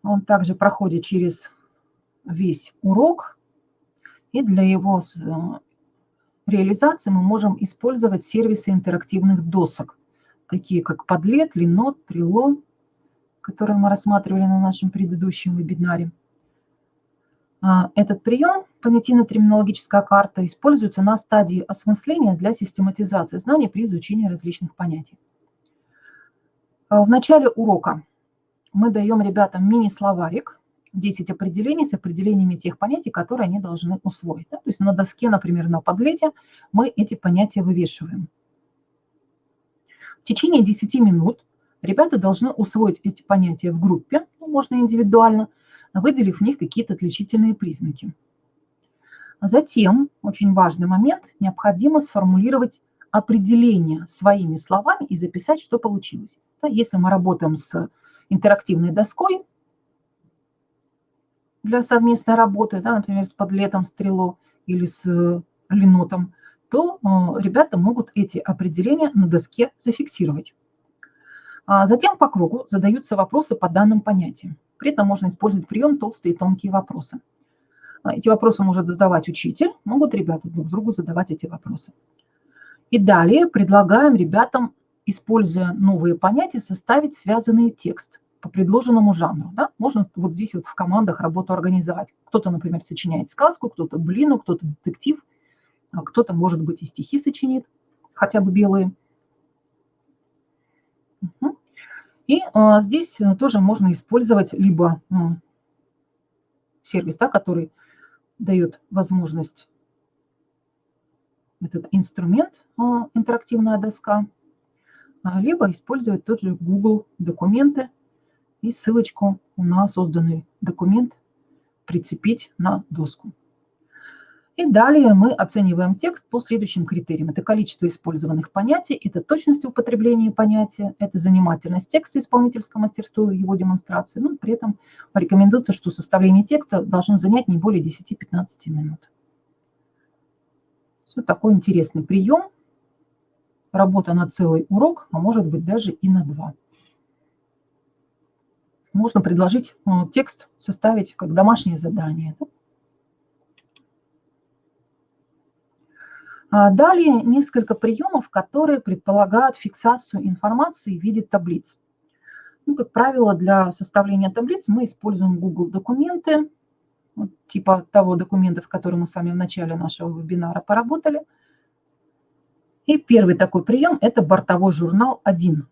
Speaker 1: Он также проходит через весь урок, и для его реализации мы можем использовать сервисы интерактивных досок, такие как Padlet, Linode, Trello, которые мы рассматривали на нашем предыдущем вебинаре. Этот прием, понятийно-терминологическая карта, используется на стадии осмысления для систематизации знаний при изучении различных понятий. В начале урока мы даем ребятам мини-словарик, 10 определений с определениями тех понятий, которые они должны усвоить. Да? То есть на доске, например, на Padlet мы эти понятия вывешиваем. В течение 10 минут ребята должны усвоить эти понятия в группе, можно индивидуально, выделив в них какие-то отличительные признаки. Затем, очень важный момент, необходимо сформулировать определение своими словами и записать, что получилось. Если мы работаем с интерактивной доской для совместной работы, да, например, с Padlet, с Trello или с Linode, то ребята могут эти определения на доске зафиксировать. Затем по кругу задаются вопросы по данным понятиям. При этом можно использовать прием толстые и тонкие вопросы. Эти вопросы может задавать учитель, могут ребята друг другу задавать эти вопросы. И далее предлагаем ребятам, используя новые понятия, составить связанный текст по предложенному жанру. Да? Можно вот здесь вот в командах работу организовать. Кто-то, например, сочиняет сказку, кто-то былину, кто-то детектив, кто-то, может быть, и стихи сочинит, хотя бы белые. И здесь тоже можно использовать либо сервис, да, который дает возможность, этот инструмент, интерактивная доска, либо использовать тот же Google документы и ссылочку на созданный документ прицепить на доску. И далее мы оцениваем текст по следующим критериям. Это количество использованных понятий, это точность употребления понятия, это занимательность текста, исполнительское мастерство его демонстрации. Но при этом рекомендуется, что составление текста должно занять не более 10-15 минут. Вот такой интересный прием. Работа на целый урок, а может быть даже и на 2. Можно предложить текст составить как домашнее задание. Далее несколько приемов, которые предполагают фиксацию информации в виде таблиц. Как правило, для составления таблиц мы используем Google документы, типа того документа, в котором мы с вами в начале нашего вебинара поработали. И первый такой прием – это бортовой журнал 1.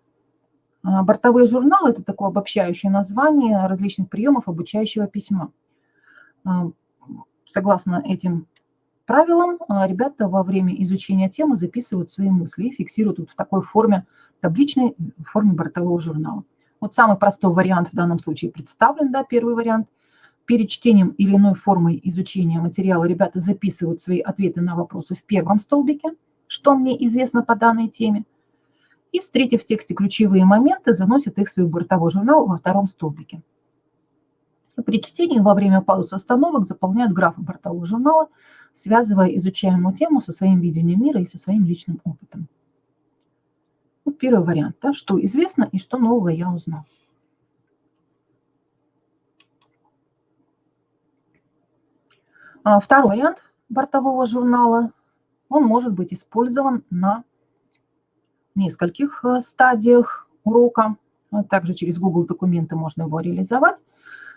Speaker 1: Бортовые журналы – это такое обобщающее название различных приемов обучающего письма. Согласно этим правилам, ребята во время изучения темы записывают свои мысли и фиксируют в такой форме, табличной форме бортового журнала. Вот самый простой вариант в данном случае представлен, да, первый вариант. Перед чтением или иной формой изучения материала ребята записывают свои ответы на вопросы в первом столбике, что мне известно по данной теме, и, встретив в тексте ключевые моменты, заносит их в свой бортовой журнал во втором столбике. При чтении во время пауз остановок заполняют графы бортового журнала, связывая изучаемую тему со своим видением мира и со своим личным опытом. Первый вариант, да, что известно и что нового я узнал. Второй вариант бортового журнала, он может быть использован на нескольких стадиях урока. Также через Google документы можно его реализовать.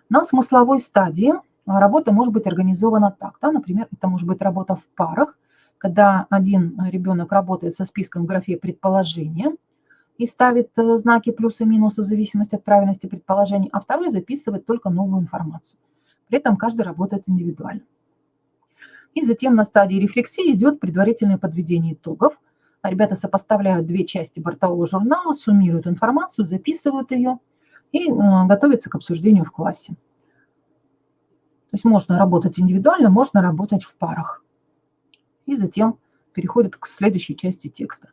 Speaker 1: На смысловой стадии работа может быть организована так. Да? Например, это может быть работа в парах, когда один ребенок работает со списком в графе «Предположения» и ставит знаки плюс и минус в зависимости от правильности предположений, а второй записывает только новую информацию. При этом каждый работает индивидуально. И затем на стадии рефлексии идет предварительное подведение итогов. Ребята сопоставляют две части бортового журнала, суммируют информацию, записывают ее и готовятся к обсуждению в классе. То есть можно работать индивидуально, можно работать в парах. И затем переходят к следующей части текста.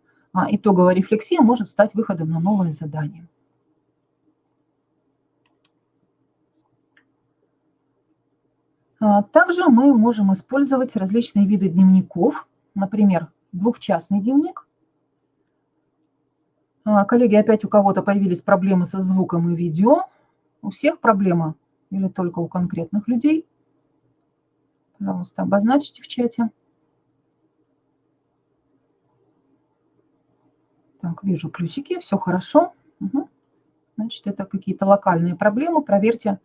Speaker 1: Итоговая рефлексия может стать выходом на новое задание. Также мы можем использовать различные виды дневников, например, двухчастный дневник. Коллеги, опять у кого-то появились проблемы со звуком и видео. У всех проблема или только у конкретных людей? Пожалуйста, обозначьте в чате. Так, вижу плюсики, все хорошо. Угу. Значит, это какие-то локальные проблемы. Проверьте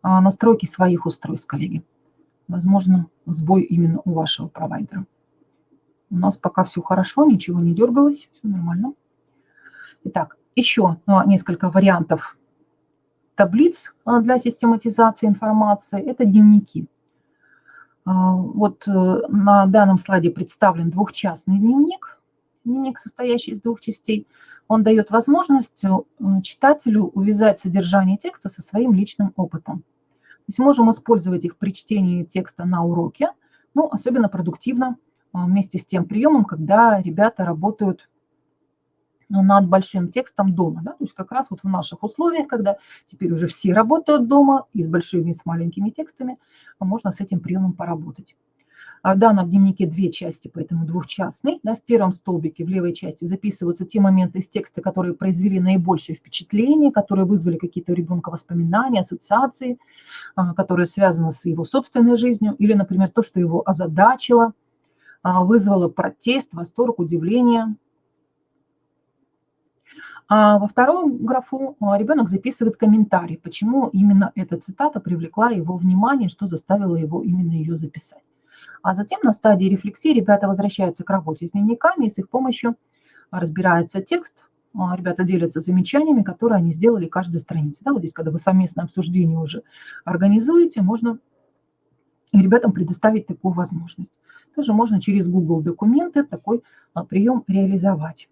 Speaker 1: настройки своих устройств, коллеги. Возможно, сбой именно у вашего провайдера. У нас пока все хорошо, ничего не дергалось, все нормально. Итак, еще несколько вариантов таблиц для систематизации информации. Это дневники. Вот на данном слайде представлен двухчастный дневник, состоящий из двух частей. Он дает возможность читателю увязать содержание текста со своим личным опытом. То есть можем использовать их при чтении текста на уроке, но особенно продуктивно вместе с тем приемом, когда ребята работают над большим текстом дома. Да? То есть как раз вот в наших условиях, когда теперь уже все работают дома и с большими, и с маленькими текстами, можно с этим приемом поработать. В данном дневнике две части, поэтому двухчастный. Да, в первом столбике, в левой части, записываются те моменты из текста, которые произвели наибольшее впечатление, которые вызвали какие-то у ребенка воспоминания, ассоциации, которые связаны с его собственной жизнью, или, например, то, что его озадачило, вызвало протест, восторг, удивление. А во вторую графу ребенок записывает комментарий, почему именно эта цитата привлекла его внимание, что заставило его именно ее записать. А затем на стадии рефлексии ребята возвращаются к работе с дневниками, и с их помощью разбирается текст. Ребята делятся замечаниями, которые они сделали к каждой странице. Да, вот здесь, когда вы совместное обсуждение уже организуете, можно ребятам предоставить такую возможность. Тоже можно через Google документы такой прием реализовать.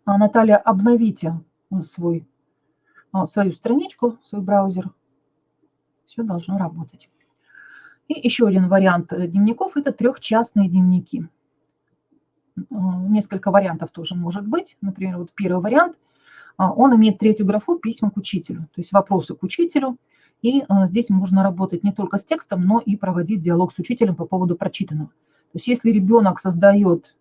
Speaker 1: Наталья, обновите свою страничку, свой браузер. Все должно работать. И еще один вариант дневников – это трехчастные дневники. Несколько вариантов тоже может быть. Например, вот первый вариант, он имеет третью графу «Письма к учителю», то есть вопросы к учителю. И здесь можно работать не только с текстом, но и проводить диалог с учителем по поводу прочитанного. То есть если ребенок создает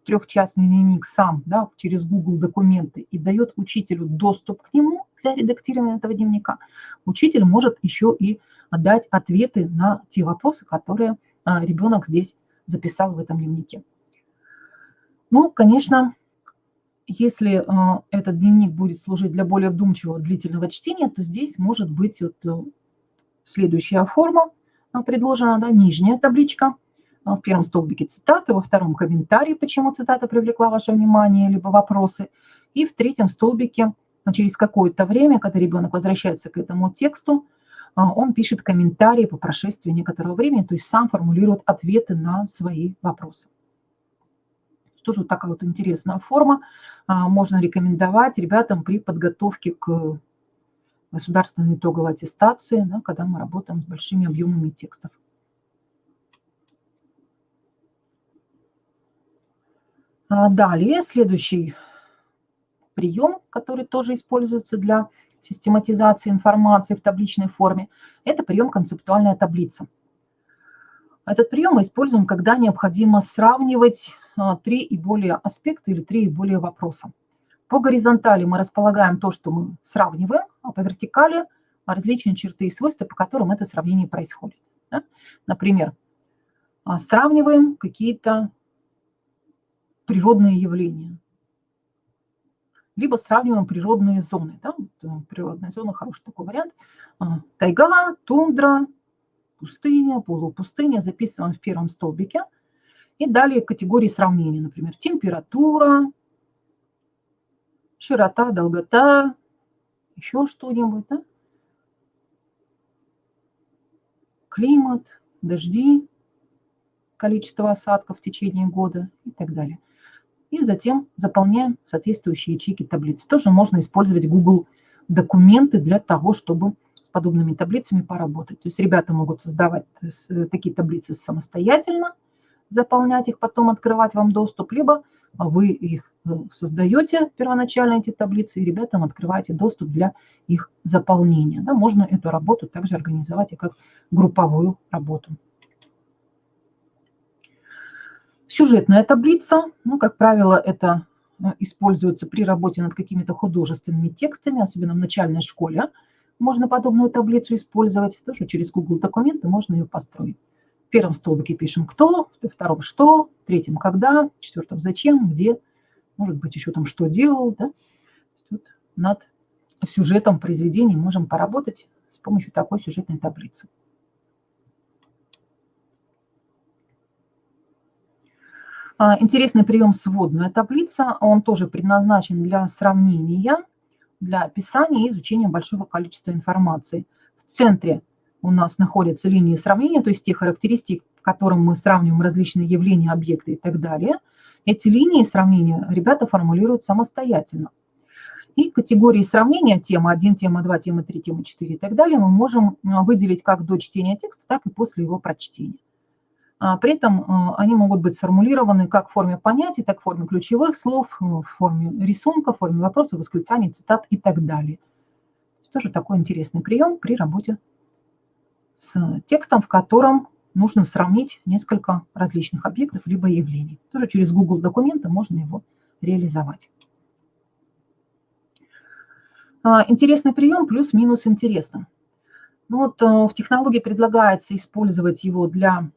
Speaker 1: трехчастный дневник сам, да, через Google документы и дает учителю доступ к нему для редактирования этого дневника, учитель может еще и дать ответы на те вопросы, которые ребенок здесь записал в этом дневнике. Ну, конечно, если этот дневник будет служить для более вдумчивого, длительного чтения, то здесь может быть вот следующая форма предложена, да, нижняя табличка. В первом столбике цитаты, во втором комментарий, почему цитата привлекла ваше внимание, либо вопросы. И в третьем столбике через какое-то время, когда ребенок возвращается к этому тексту, он пишет комментарии по прошествии некоторого времени, то есть сам формулирует ответы на свои вопросы. Тоже вот такая вот интересная форма. Можно рекомендовать ребятам при подготовке к государственной итоговой аттестации, да, когда мы работаем с большими объемами текстов. Далее, следующий прием, который тоже используется для систематизации информации в табличной форме, это прием концептуальная таблица. Этот прием мы используем, когда необходимо сравнивать 3 и более аспекта или 3 и более вопроса. По горизонтали мы располагаем то, что мы сравниваем, а по вертикали различные черты и свойства, по которым это сравнение происходит. Да? Например, сравниваем какие-то природные явления, либо сравниваем природные зоны. Да? Природная зона – хороший такой вариант. Тайга, тундра, пустыня, полупустыня записываем в первом столбике. И далее категории сравнения, например, температура, широта, долгота, еще что-нибудь, да? Климат, дожди, количество осадков в течение года и так далее. И затем заполняем соответствующие ячейки таблиц. Тоже можно использовать Google документы для того, чтобы с подобными таблицами поработать. То есть ребята могут создавать такие таблицы самостоятельно, заполнять их, потом открывать вам доступ, либо вы их создаете первоначально, эти таблицы, и ребятам открываете доступ для их заполнения. Да, можно эту работу также организовать и как групповую работу. Сюжетная таблица, ну, как правило, это используется при работе над какими-то художественными текстами, особенно в начальной школе. Можно подобную таблицу использовать, тоже через Google документы можно ее построить. В первом столбике пишем «кто», во втором «что», в третьем «когда», в четвертом «зачем», «где», может быть, еще там «что делал». Да? Вот над сюжетом произведений можем поработать с помощью такой сюжетной таблицы. Интересный прием сводная таблица. Он тоже предназначен для сравнения, для описания и изучения большого количества информации. В центре у нас находятся линии сравнения, то есть те характеристики, по которым мы сравниваем различные явления, объекты и так далее. Эти линии сравнения ребята формулируют самостоятельно. И категории сравнения, тема 1, тема 2, тема 3, тема 4 и так далее, мы можем выделить как до чтения текста, так и после его прочтения. При этом они могут быть сформулированы как в форме понятий, так и в форме ключевых слов, в форме рисунка, в форме вопросов, восклицаний, цитат и так далее. Тоже такой интересный прием при работе с текстом, в котором нужно сравнить несколько различных объектов либо явлений. Тоже через Google документы можно его реализовать. Интересный прием плюс-минус интересно. Вот в технологии предлагается использовать его для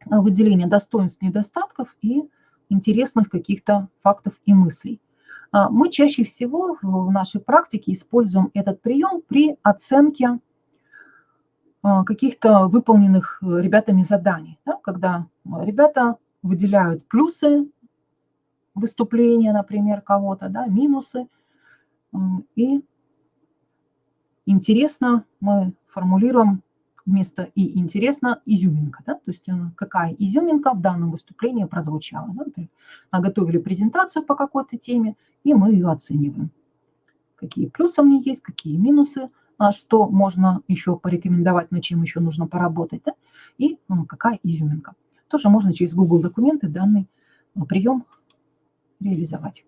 Speaker 1: выделения достоинств, недостатков и интересных каких-то фактов и мыслей. Мы чаще всего в нашей практике используем этот прием при оценке каких-то выполненных ребятами заданий, да, когда ребята выделяют плюсы выступления, например, кого-то, да, минусы, и интересно мы формулируем вместо «и интересно» изюминка. Да? То есть какая изюминка в данном выступлении прозвучала. Да? Например, готовили презентацию по какой-то теме, и мы ее оцениваем. Какие плюсы у нее есть, какие минусы, что можно еще порекомендовать, над чем еще нужно поработать. Да? И какая изюминка. Тоже можно через Google документы данный прием реализовать.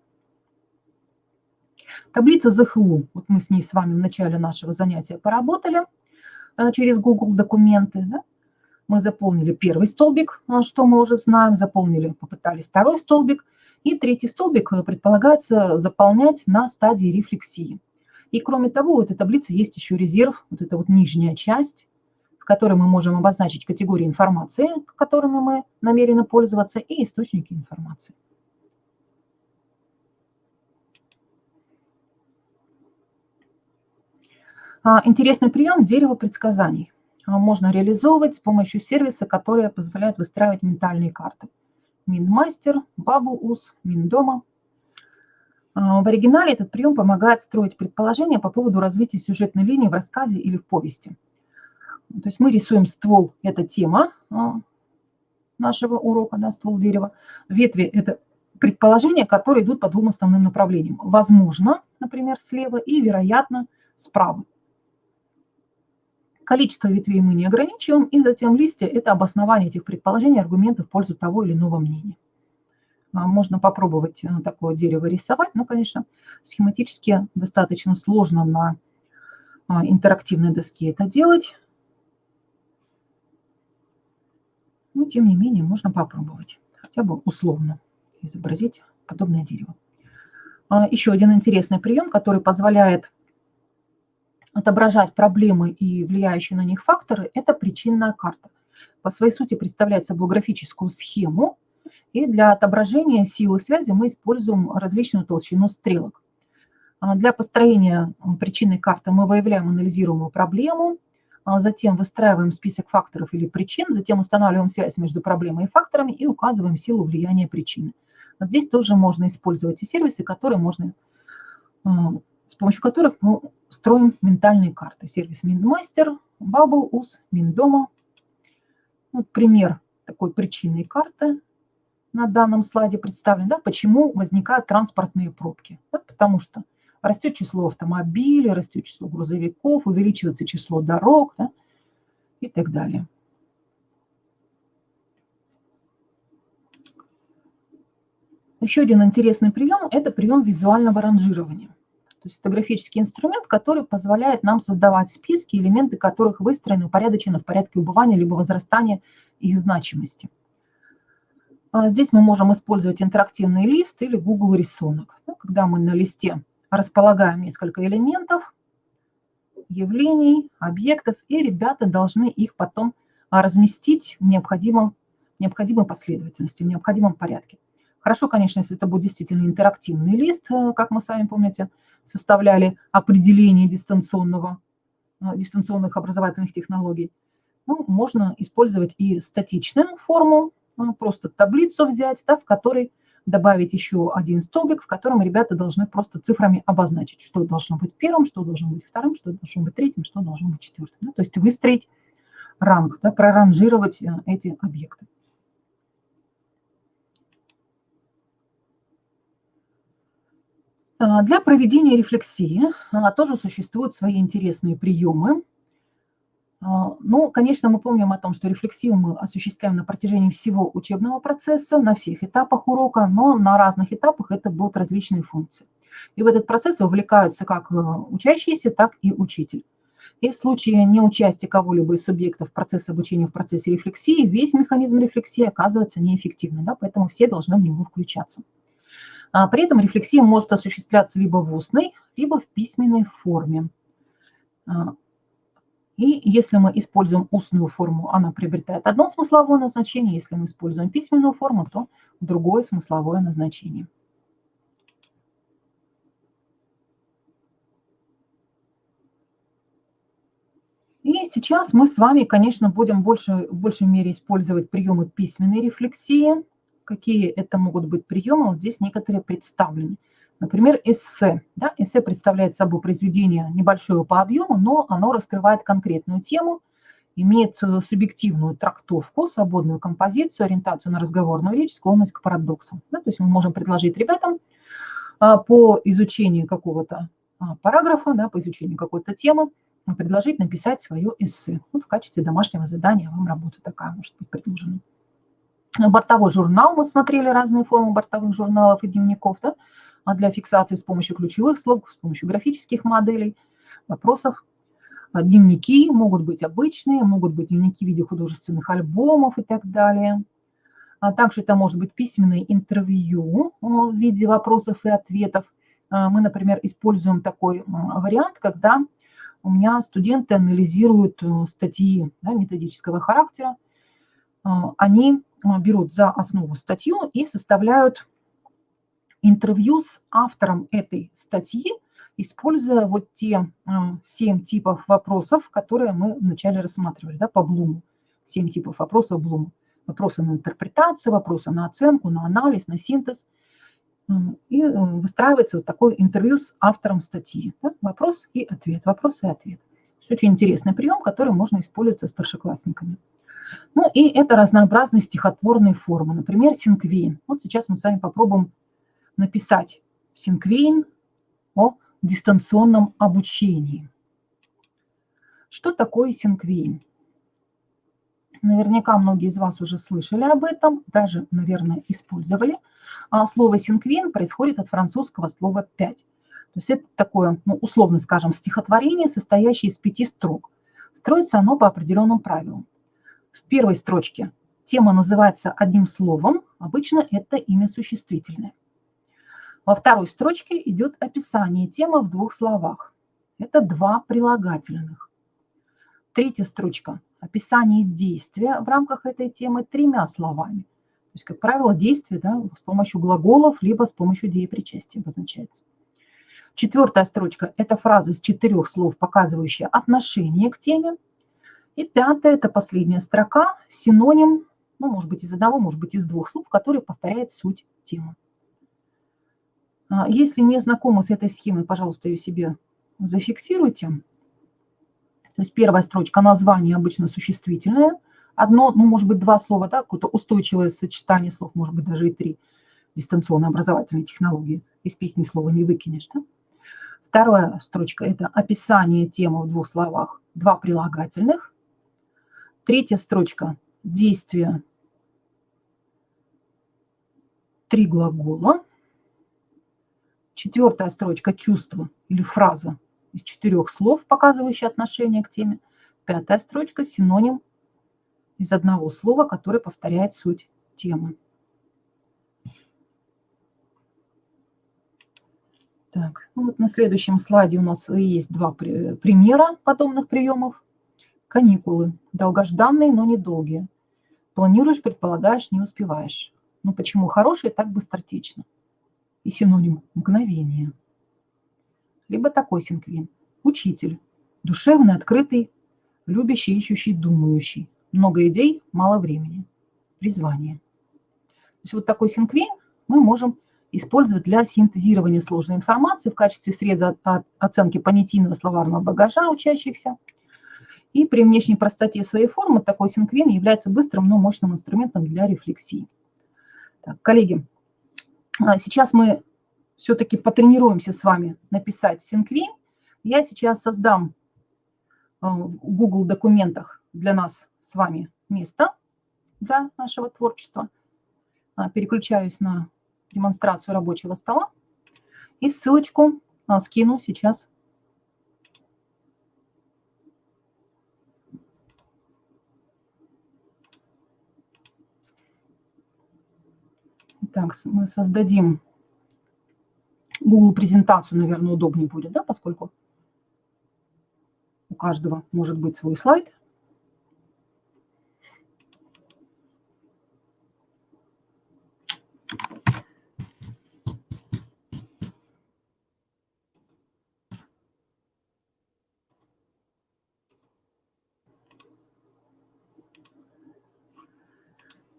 Speaker 1: Таблица ЗХУ. Вот мы с ней с вами в начале нашего занятия поработали через Google документы. Да? Мы заполнили первый столбик, что мы уже знаем, заполнили, попытались второй столбик. И третий столбик предполагается заполнять на стадии рефлексии. И кроме того, у этой таблицы есть еще резерв, вот эта вот нижняя часть, в которой мы можем обозначить категории информации, которыми мы намерены пользоваться, и источники информации. Интересный прием дерева предсказаний. Можно реализовывать с помощью сервиса, который позволяет выстраивать ментальные карты. Минмастер, Bubble.us, Миндома. В оригинале этот прием помогает строить предположения по поводу развития сюжетной линии в рассказе или в повести. То есть мы рисуем ствол, это тема нашего урока, да, ствол дерева. Ветви – это предположения, которые идут по двум основным направлениям. Возможно, например, слева, и вероятно, справа. Количество ветвей мы не ограничиваем, и затем листья – это обоснование этих предположений, аргументов в пользу того или иного мнения. Можно попробовать такое дерево рисовать, но, конечно, схематически достаточно сложно на интерактивной доске это делать. Но, тем не менее, можно попробовать хотя бы условно изобразить подобное дерево. Еще один интересный прием, который позволяет отображать проблемы и влияющие на них факторы, это причинная карта. По своей сути представляет собой графическую схему, и для отображения силы связи мы используем различную толщину стрелок. Для построения причинной карты мы выявляем анализируемую проблему, затем выстраиваем список факторов или причин, затем устанавливаем связь между проблемой и факторами и указываем силу влияния причины. Здесь тоже можно использовать и сервисы, с помощью которых мы строим ментальные карты. Сервис MindMaster, Bubble.us, Mindomo. Вот пример такой причинной карты на данном слайде представлен. Да, почему возникают транспортные пробки? Да, потому что растет число автомобилей, растет число грузовиков, увеличивается число дорог, да, и так далее. Еще один интересный прием – это прием визуального ранжирования. То есть это графический инструмент, который позволяет нам создавать списки, элементы которых выстроены, упорядочены в порядке убывания либо возрастания их значимости. Здесь мы можем использовать интерактивный лист или Google рисунок. Когда мы на листе располагаем несколько элементов, явлений, объектов, и ребята должны их потом разместить в необходимой последовательности, в необходимом порядке. Хорошо, конечно, если это будет действительно интерактивный лист, как мы с вами, помните, составляли определение дистанционных образовательных технологий. Ну, можно использовать и статичную форму, просто таблицу взять, да, в которой добавить еще один столбик, в котором ребята должны просто цифрами обозначить, что должно быть первым, что должно быть вторым, что должно быть третьим, что должно быть четвертым. Да, то есть выстроить ранг, да, проранжировать эти объекты. Для проведения рефлексии тоже существуют свои интересные приемы. Ну, конечно, мы помним о том, что рефлексию мы осуществляем на протяжении всего учебного процесса, на всех этапах урока, но на разных этапах это будут различные функции. И в этот процесс вовлекаются как учащиеся, так и учитель. И в случае неучастия кого-либо из субъектов процесса обучения в процессе рефлексии, весь механизм рефлексии оказывается неэффективным, да, поэтому все должны в него включаться. При этом рефлексия может осуществляться либо в устной, либо в письменной форме. И если мы используем устную форму, она приобретает одно смысловое назначение. Если мы используем письменную форму, то другое смысловое назначение. И сейчас мы с вами, конечно, будем в большей мере использовать приемы письменной рефлексии. Какие это могут быть приемы? Вот здесь некоторые представлены. Например, эссе. Да? Эссе представляет собой произведение небольшое по объему, но оно раскрывает конкретную тему, имеет субъективную трактовку, свободную композицию, ориентацию на разговорную речь, склонность к парадоксам. Да? То есть мы можем предложить ребятам по изучению какого-то параграфа, да, по изучению какой-то темы, предложить написать свое эссе. Вот в качестве домашнего задания вам работа такая может быть предложена. Бортовой журнал. Мы смотрели разные формы бортовых журналов и дневников, да, для фиксации с помощью ключевых слов, с помощью графических моделей, вопросов. Дневники могут быть обычные, могут быть дневники в виде художественных альбомов и так далее. А также это может быть письменное интервью в виде вопросов и ответов. Мы, например, используем такой вариант, когда у меня студенты анализируют статьи, да, методического характера. Они берут за основу статью и составляют интервью с автором этой статьи, используя вот те 7 типов вопросов, которые мы вначале рассматривали, да, по Блуму. 7 типов вопросов Блума. Вопросы на интерпретацию, вопросы на оценку, на анализ, на синтез. И выстраивается вот такое интервью с автором статьи. Да? Вопрос и ответ, вопрос и ответ. Это очень интересный прием, который можно использовать со старшеклассниками. Ну и это разнообразные стихотворные формы. Например, синквейн. Вот сейчас мы с вами попробуем написать синквейн о дистанционном обучении. Что такое синквейн? Наверняка многие из вас уже слышали об этом, даже, наверное, использовали. Слово «синквин» происходит от французского слова «пять». То есть это такое, ну, условно скажем, стихотворение, состоящее из 5 строк. Строится оно по определенным правилам. В первой строчке тема называется одним словом, обычно это имя существительное. Во второй строчке идет описание темы в 2 словах. Это 2 прилагательных. Третья строчка – описание действия в рамках этой темы 3 словами. То есть, как правило, действие, да, с помощью глаголов, либо с помощью деепричастия обозначается. Четвертая строчка – это фраза из 4 слов, показывающая отношение к теме. И пятая – это последняя строка, синоним, ну, может быть, из одного, может быть, из 2 слов, который повторяет суть темы. Если не знакомы с этой схемой, пожалуйста, ее себе зафиксируйте. То есть первая строчка – название, обычно существительное. Одно, ну, может быть, 2 слова, да, какое-то устойчивое сочетание слов, может быть, даже и 3. Дистанционно-образовательные технологии. Из песни слова не выкинешь, да? Вторая строчка – это описание темы в 2 словах, 2 прилагательных. Третья строчка – действие, 3 глагола. Четвертая строчка – чувство или фраза из 4 слов, показывающая отношение к теме. Пятая строчка – синоним из 1 слова, который повторяет суть темы. Так, ну вот на следующем слайде у нас есть 2 примера подобных приемов. Каникулы. Долгожданные, но недолгие. Планируешь, предполагаешь, не успеваешь. Ну почему хорошие так быстротечно? И синоним – мгновение. Либо такой синквин. Учитель. Душевный, открытый, любящий, ищущий, думающий. Много идей, мало времени. Призвание. То есть вот такой синквин мы можем использовать для синтезирования сложной информации в качестве среза оценки понятийного словарного багажа учащихся. И при внешней простоте своей формы такой синквин является быстрым, но мощным инструментом для рефлексии. Так, коллеги, сейчас мы все-таки потренируемся с вами написать синквин. Я сейчас создам в Google документах для нас с вами место для нашего творчества. Переключаюсь на демонстрацию рабочего стола и ссылочку скину сейчас. Так, мы создадим Google презентацию, наверное, удобнее будет, да, поскольку у каждого может быть свой слайд.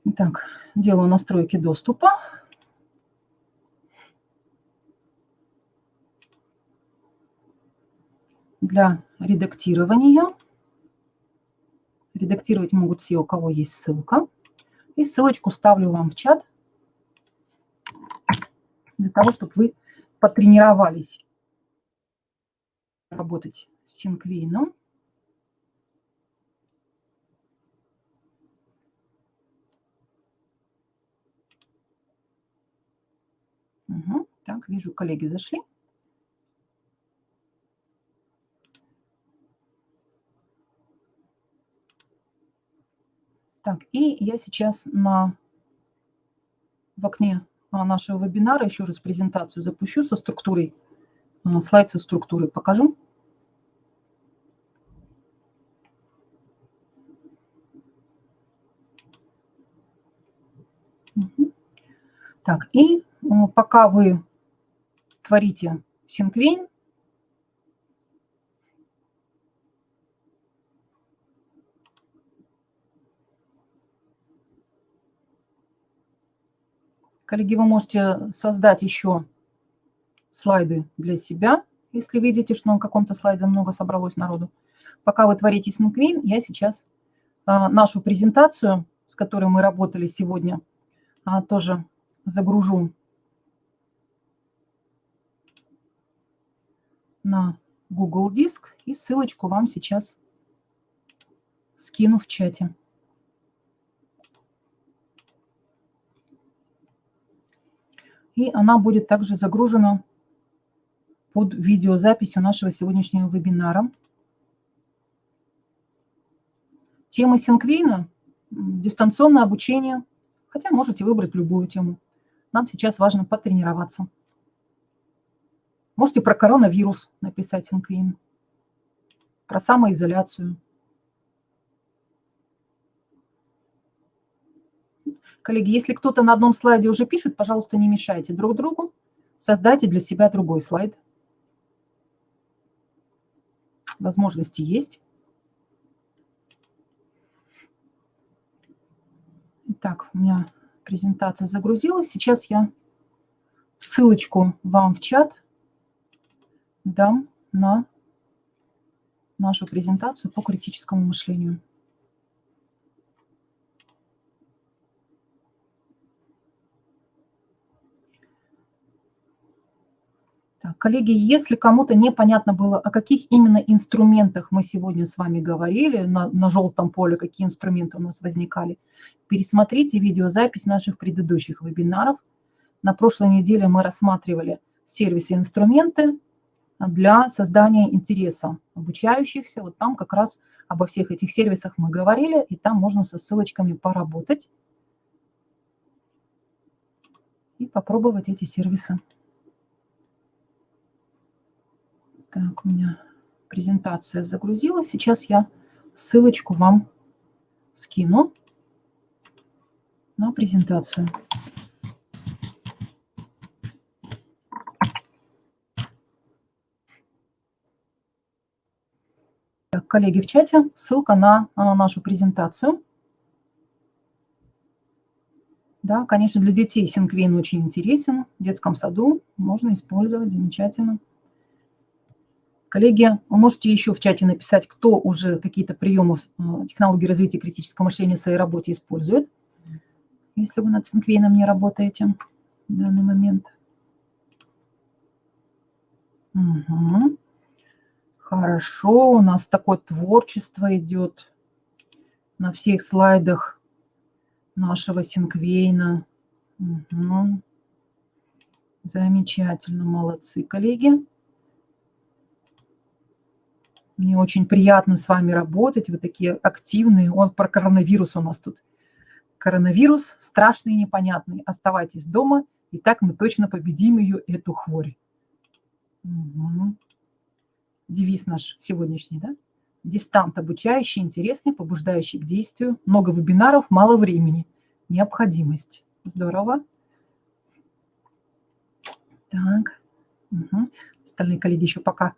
Speaker 1: Итак, делаю настройки доступа. Для редактирования. Редактировать могут все, у кого есть ссылка. И ссылочку ставлю вам в чат для того, чтобы вы потренировались работать с синквином. Угу. Так, вижу, коллеги зашли. Так, и я сейчас в окне нашего вебинара еще раз презентацию запущу со структурой, слайд со структурой покажу. Угу. Так, и пока вы творите синквин, коллеги, вы можете создать еще слайды для себя, если видите, что на каком-то слайде много собралось народу. Пока вы творите синквин, я сейчас нашу презентацию, с которой мы работали сегодня, тоже загружу на Google Диск и ссылочку вам сейчас скину в чате. И она будет также загружена под видеозаписью нашего сегодняшнего вебинара. Тема Синквейна – дистанционное обучение, хотя можете выбрать любую тему. Нам сейчас важно потренироваться. Можете про коронавирус написать Синквейн, про самоизоляцию. Коллеги, если кто-то на одном слайде уже пишет, пожалуйста, не мешайте друг другу. Создайте для себя другой слайд. Возможности есть. Итак, у меня презентация загрузилась. Сейчас я ссылочку вам в чат дам на нашу презентацию по критическому мышлению. Так, коллеги, если кому-то непонятно было, о каких именно инструментах мы сегодня с вами говорили, на желтом поле, какие инструменты у нас возникали, пересмотрите видеозапись наших предыдущих вебинаров. На прошлой неделе мы рассматривали сервисы и инструменты для создания интереса обучающихся. Вот там как раз обо всех этих сервисах мы говорили, и там можно со ссылочками поработать и попробовать эти сервисы. Так, у меня презентация загрузилась. Сейчас я ссылочку вам скину на презентацию. Так, коллеги, в чате ссылка на нашу презентацию. Да, конечно, для детей Синквейн очень интересен. В детском саду можно использовать, замечательно. Коллеги, вы можете еще в чате написать, кто уже какие-то приемы технологии развития критического мышления в своей работе использует, если вы над Синквейном не работаете в данный момент. Угу. Хорошо, у нас такое творчество идет на всех слайдах нашего Синквейна. Угу. Замечательно, молодцы, коллеги. Мне очень приятно с вами работать, вы такие активные. Он про коронавирус у нас тут. Коронавирус страшный и непонятный. Оставайтесь дома, и так мы точно победим ее, эту хворь. Угу. Девиз наш сегодняшний, да? Дистант обучающий, интересный, побуждающий к действию. Много вебинаров, мало времени. Необходимость. Здорово. Так. Угу. Остальные коллеги еще пока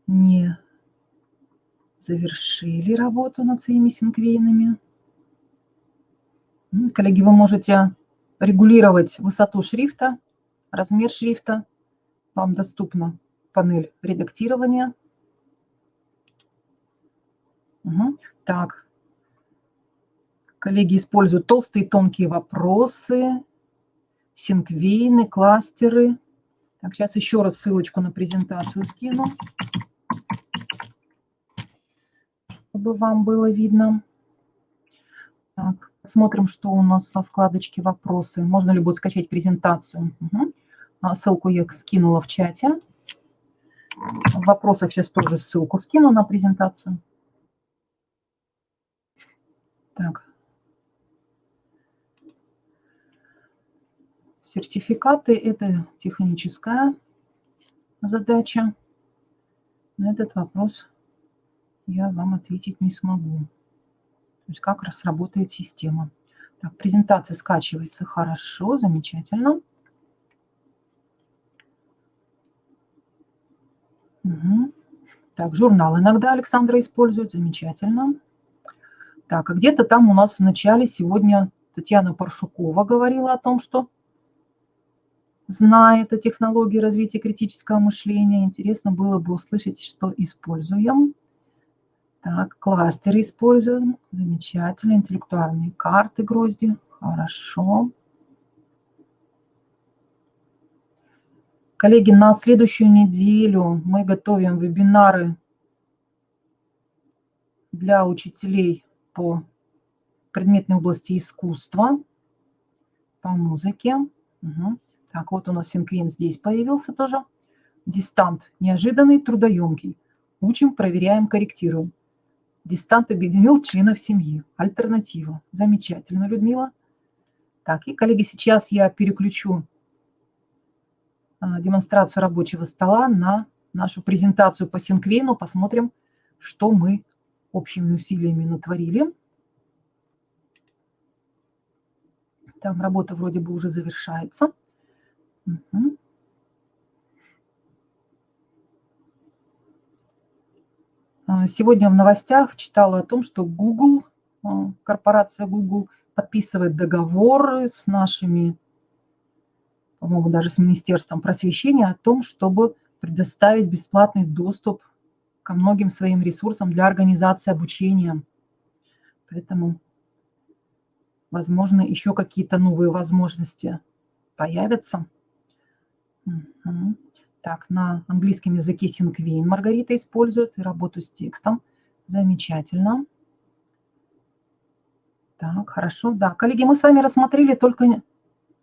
Speaker 1: не завершили работу над своими Синквейнами. Коллеги, вы можете регулировать высоту шрифта, размер шрифта. Вам доступна панель редактирования. Угу. Так. Коллеги используют толстые и тонкие вопросы, Синквейны, кластеры. Так, сейчас еще раз ссылочку на презентацию скину, чтобы вам было видно. Так, смотрим, что у нас со вкладочки «Вопросы». Можно ли будет скачать презентацию? Угу. Ссылку я скинула в чате. В вопросах сейчас тоже ссылку скину на презентацию. Так. Сертификаты – это техническая задача. На этот вопрос я вам ответить не смогу. То есть как раз работает система. Так, презентация скачивается хорошо, замечательно. Угу. Так, журнал иногда Александра использует, замечательно. Так, а где-то там у нас в начале сегодня Татьяна Паршукова говорила о том, что знает о технологии развития критического мышления. Интересно было бы услышать, что используем. Так, кластеры используем. Замечательно. Интеллектуальные карты грозди. Хорошо. Коллеги, на следующую неделю мы готовим вебинары для учителей по предметной области искусства, по музыке. Угу. Так, вот у нас синквин здесь появился тоже. Дистант неожиданный, трудоемкий. Учим, проверяем, корректируем. Дистант объединил членов семьи. Альтернатива. Замечательно, Людмила. Так, и, коллеги, сейчас я переключу демонстрацию рабочего стола на нашу презентацию по синквейну. Посмотрим, что мы общими усилиями натворили. Там работа вроде бы уже завершается. Угу. Сегодня в новостях читала о том, что Google, корпорация Google, подписывает договор с нашими, по-моему, даже с Министерством просвещения о том, чтобы предоставить бесплатный доступ ко многим своим ресурсам для организации обучения. Поэтому, возможно, еще какие-то новые возможности появятся. Угу. Так, на английском языке синквейн Маргарита использует и работу с текстом. Замечательно. Так, хорошо. Да, коллеги, мы с вами рассмотрели только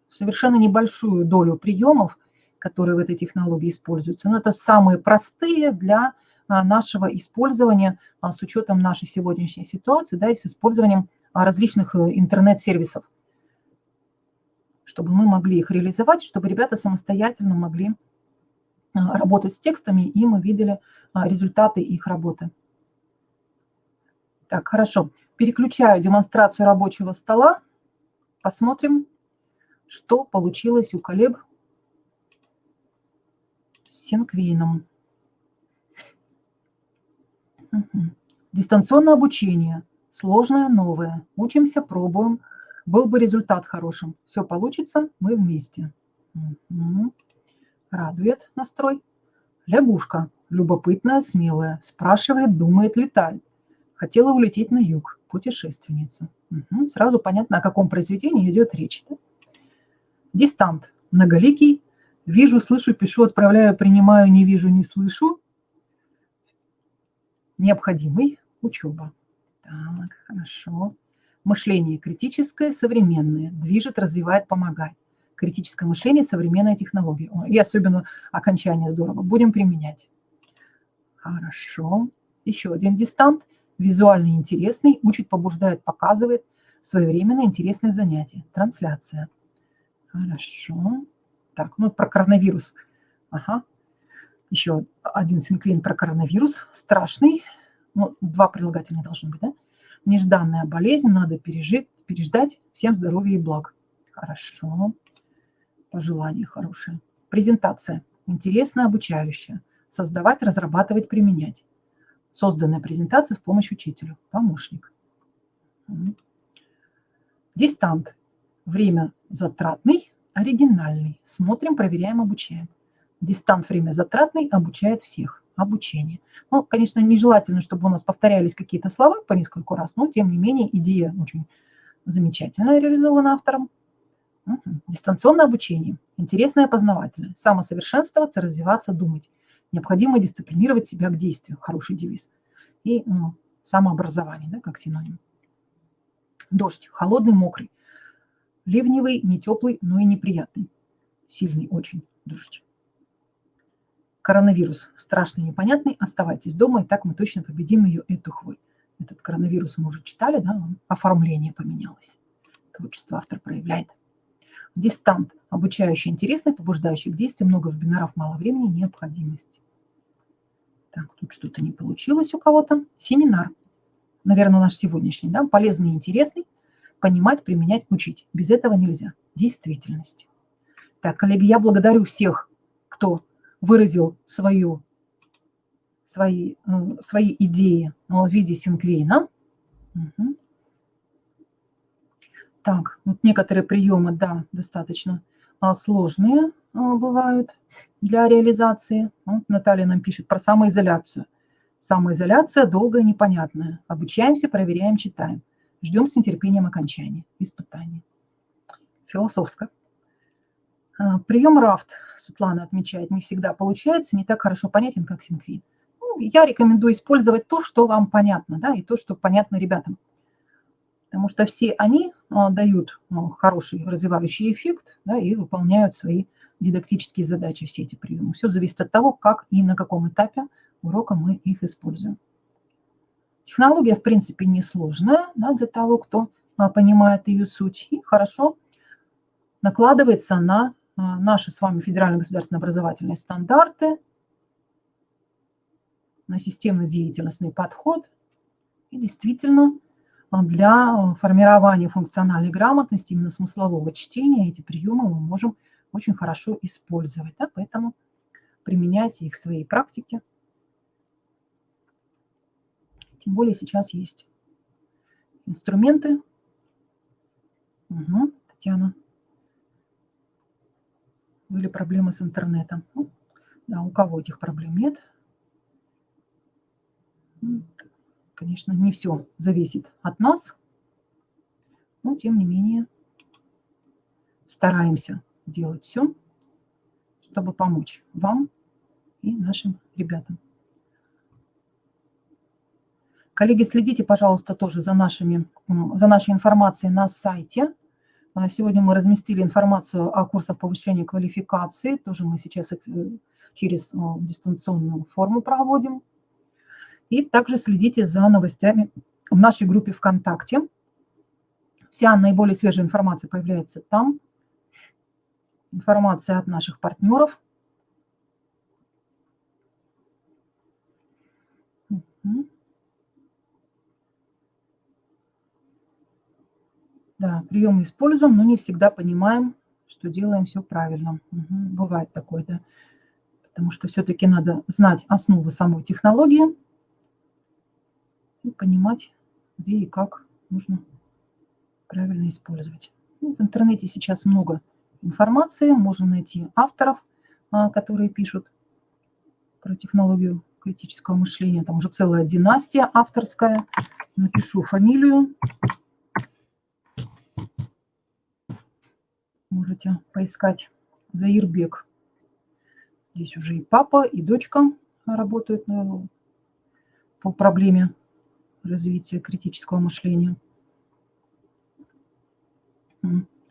Speaker 1: совершенно небольшую долю приемов, которые в этой технологии используются. Но это самые простые для нашего использования с учетом нашей сегодняшней ситуации, да, и с использованием различных интернет-сервисов, чтобы мы могли их реализовать, чтобы ребята самостоятельно могли работать с текстами, и мы видели результаты их работы. Так, хорошо. Переключаю демонстрацию рабочего стола. Посмотрим, что получилось у коллег с синквейном. Угу. Дистанционное обучение. Сложное, новое. Учимся, пробуем. Был бы результат хорошим. Все получится, мы вместе. Угу. Радует настрой. Лягушка. Любопытная, смелая. Спрашивает, думает, летает. Хотела улететь на юг. Путешественница. Угу. Сразу понятно, о каком произведении идет речь. Да? Дистант. Многоликий. Вижу, слышу, пишу, отправляю, принимаю, не вижу, не слышу. Необходимый. Учеба. Так, хорошо. Мышление критическое, современное. Движет, развивает, помогает. Критическое мышление, современная технология. И особенно окончание здорово. Будем применять. Хорошо. Еще один дистант. Визуально интересный. Учит, побуждает, показывает. Своевременное, интересное занятие. Трансляция. Хорошо. Так, ну про коронавирус. Ага. Еще один синквейн про коронавирус. Страшный. Ну, 2 прилагательных должны быть, да? Нежданная болезнь, надо переждать. Всем здоровья и благ. Хорошо. Пожелания хорошие. Презентация. Интересная, обучающая. Создавать, разрабатывать, применять. Созданная презентация в помощь учителю. Помощник. Дистант. Время затратный, оригинальный. Смотрим, проверяем, обучаем. Дистант. Время затратный, обучает всех. Обучение. Ну, конечно, нежелательно, чтобы у нас повторялись какие-то слова по нескольку раз, но, тем не менее, идея очень замечательно реализована автором. Угу. Дистанционное обучение. Интересное, познавательное. Самосовершенствоваться, развиваться, думать. Необходимо дисциплинировать себя к действию. Хороший девиз. И самообразование, да, как синоним. Дождь. Холодный, мокрый. Ливневый, не теплый, но и неприятный. Сильный очень дождь. Коронавирус. Страшный, непонятный. Оставайтесь дома, и так мы точно победим ее, эту хворь. Этот коронавирус мы уже читали, да, оформление поменялось. Творчество автор проявляет. Дистант. Обучающий, интересный, побуждающий к действию. Много вебинаров, мало времени, необходимость. Так, тут что-то не получилось у кого-то. Семинар. Наверное, наш сегодняшний, да, полезный и интересный. Понимать, применять, учить. Без этого нельзя. Действительность. Так, коллеги, я благодарю всех, кто выразил свои идеи в виде синквейна. Угу. Так, вот некоторые приемы, да, достаточно сложные бывают для реализации. Вот Наталья нам пишет про самоизоляцию. Самоизоляция долгая, непонятная. Обучаемся, проверяем, читаем. Ждем с нетерпением окончания, испытания. Философско. Прием рафт, Светлана отмечает, не всегда получается, не так хорошо понятен, как синквейн. Ну, я рекомендую использовать то, что вам понятно, да, и то, что понятно ребятам. Потому что все они дают хороший развивающий эффект, да, и выполняют свои дидактические задачи, все эти приемы. Все зависит от того, как и на каком этапе урока мы их используем. Технология, в принципе, несложная, да, для того, кто понимает ее суть, и хорошо накладывается на наши с вами федеральные государственные образовательные стандарты, на системно-деятельностный подход. И действительно, для формирования функциональной грамотности, именно смыслового чтения, эти приемы мы можем очень хорошо использовать. Да? Поэтому применяйте их в своей практике. Тем более сейчас есть инструменты. Угу, Татьяна. Были проблемы с интернетом. Да, у кого этих проблем нет? Конечно, не все зависит от нас, но тем не менее стараемся делать все, чтобы помочь вам и нашим ребятам. Коллеги, следите, пожалуйста, тоже за нашей информацией на сайте. Сегодня мы разместили информацию о курсах повышения квалификации. Тоже мы сейчас их через дистанционную форму проводим. И также следите за новостями в нашей группе ВКонтакте. Вся наиболее свежая информация появляется там. Информация от наших партнеров. Да, приемы используем, но не всегда понимаем, что делаем все правильно. Бывает такое, да. Потому что все-таки надо знать основы самой технологии и понимать, где и как нужно правильно использовать. В интернете сейчас много информации, можно найти авторов, которые пишут про технологию критического мышления. Там уже целая династия авторская. Напишу фамилию. Можете поискать. Заирбек. Здесь уже и папа, и дочка работают по проблеме развития критического мышления.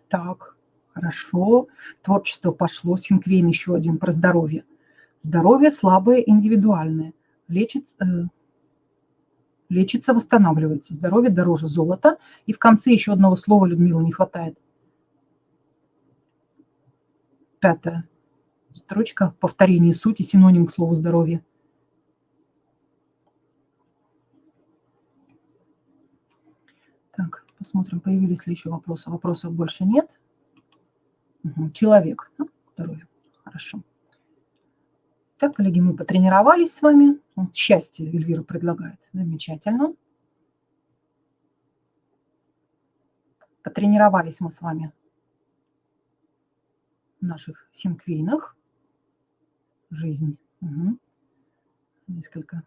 Speaker 1: Так, хорошо. Творчество пошло. Синквейн еще один про здоровье. Здоровье слабое, индивидуальное. Лечится, восстанавливается. Здоровье дороже золота. И в конце еще одного слова, Людмила, не хватает. 5-я строчка. Повторение сути, синоним к слову здоровье. Так, посмотрим, появились ли еще вопросы. Вопросов больше нет. Человек. Здоровье. Хорошо. Так, коллеги, мы потренировались с вами. Счастье Эльвира предлагает. Замечательно. Потренировались мы с вами в наших синквейнах. Жизнь. Несколько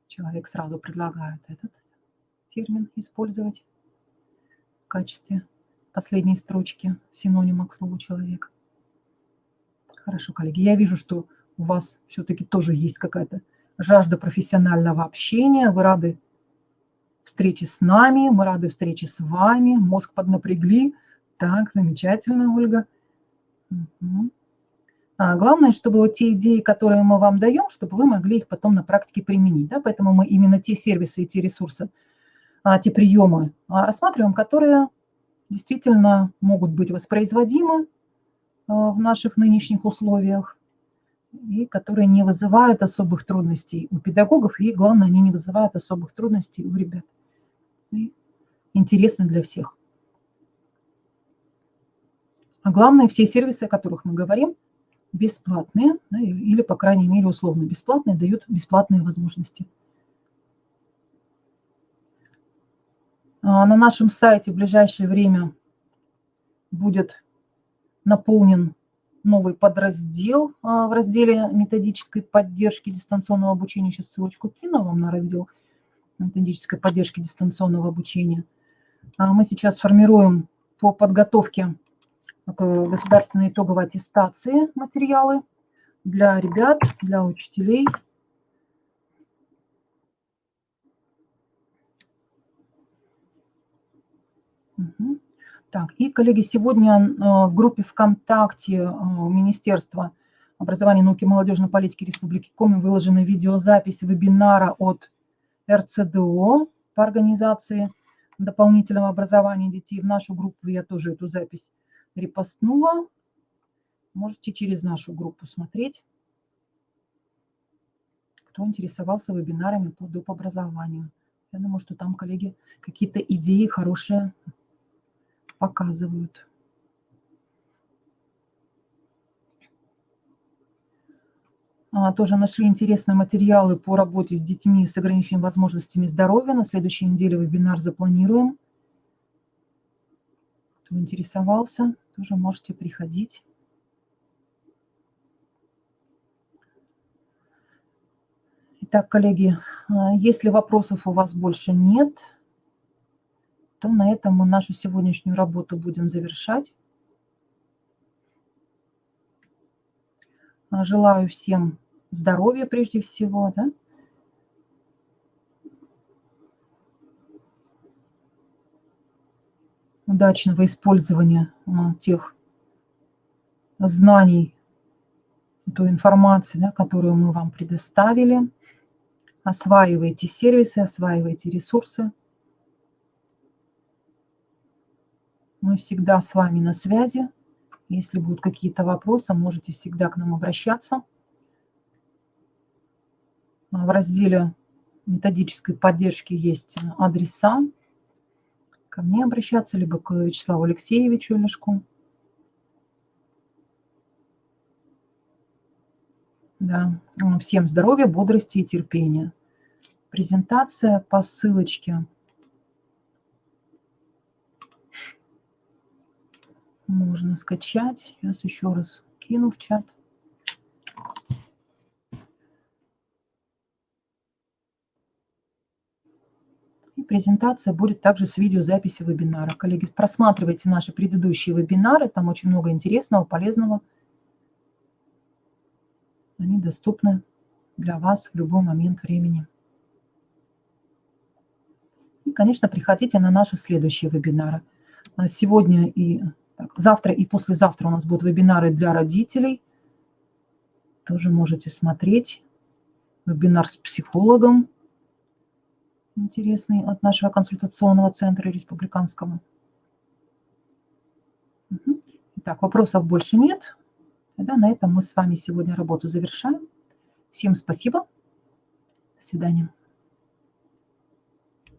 Speaker 1: человек сразу предлагают этот термин использовать в качестве последней строчки синонима к слову человек. Хорошо, коллеги, я вижу, что у вас все-таки тоже есть какая-то жажда профессионального общения. Вы рады встрече с нами, мы рады встрече с вами. Мозг поднапрягли. Так, замечательно, Ольга. Главное, чтобы вот те идеи, которые мы вам даем, чтобы вы могли их потом на практике применить. Да? Поэтому мы именно те сервисы и те ресурсы, те приемы рассматриваем, которые действительно могут быть воспроизводимы в наших нынешних условиях и которые не вызывают особых трудностей у педагогов, и, главное, они не вызывают особых трудностей у ребят. И интересны для всех. А главное, все сервисы, о которых мы говорим, бесплатные, да, или, по крайней мере, условно бесплатные, дают бесплатные возможности. На нашем сайте в ближайшее время будет наполнен новый подраздел в разделе методической поддержки дистанционного обучения. Сейчас ссылочку кину вам на раздел методической поддержки дистанционного обучения. Мы сейчас формируем по подготовке к государственной итоговой аттестации материалы для ребят, для учителей. Так, и, коллеги, сегодня в группе ВКонтакте Министерства образования, науки и молодежной политики Республики Коми выложена видеозапись вебинара от РЦДО по организации дополнительного образования детей. В нашу группу я тоже эту запись репостнула. Можете через нашу группу смотреть, кто интересовался вебинарами по доп. Образованию. Я думаю, что там коллеги какие-то идеи хорошие показывают. Тоже нашли интересные материалы по работе с детьми с ограниченными возможностями здоровья. На следующей неделе вебинар запланируем. Кто интересовался, тоже можете приходить. Итак, коллеги, если вопросов у вас больше нет, то на этом мы нашу сегодняшнюю работу будем завершать. Желаю всем здоровья прежде всего, да? Удачного использования тех знаний, той информации, да, которую мы вам предоставили. Осваивайте сервисы, осваивайте ресурсы. Мы всегда с вами на связи. Если будут какие-то вопросы, можете всегда к нам обращаться. В разделе методической поддержки есть адреса. Ко мне обращаться, либо к Вячеславу Алексеевичу Лешку. Да. Всем здоровья, бодрости и терпения. Презентация по ссылочке можно скачать. Сейчас еще раз кину в чат. И презентация будет также с видеозаписью вебинара. Коллеги, просматривайте наши предыдущие вебинары. Там очень много интересного, полезного. Они доступны для вас в любой момент времени. И, конечно, приходите на наши следующие вебинары. Сегодня и завтра и послезавтра у нас будут вебинары для родителей. Тоже можете смотреть. Вебинар с психологом. Интересный от нашего консультационного центра республиканского. Итак, вопросов больше нет. Тогда на этом мы с вами сегодня работу завершаем. Всем спасибо. До свидания.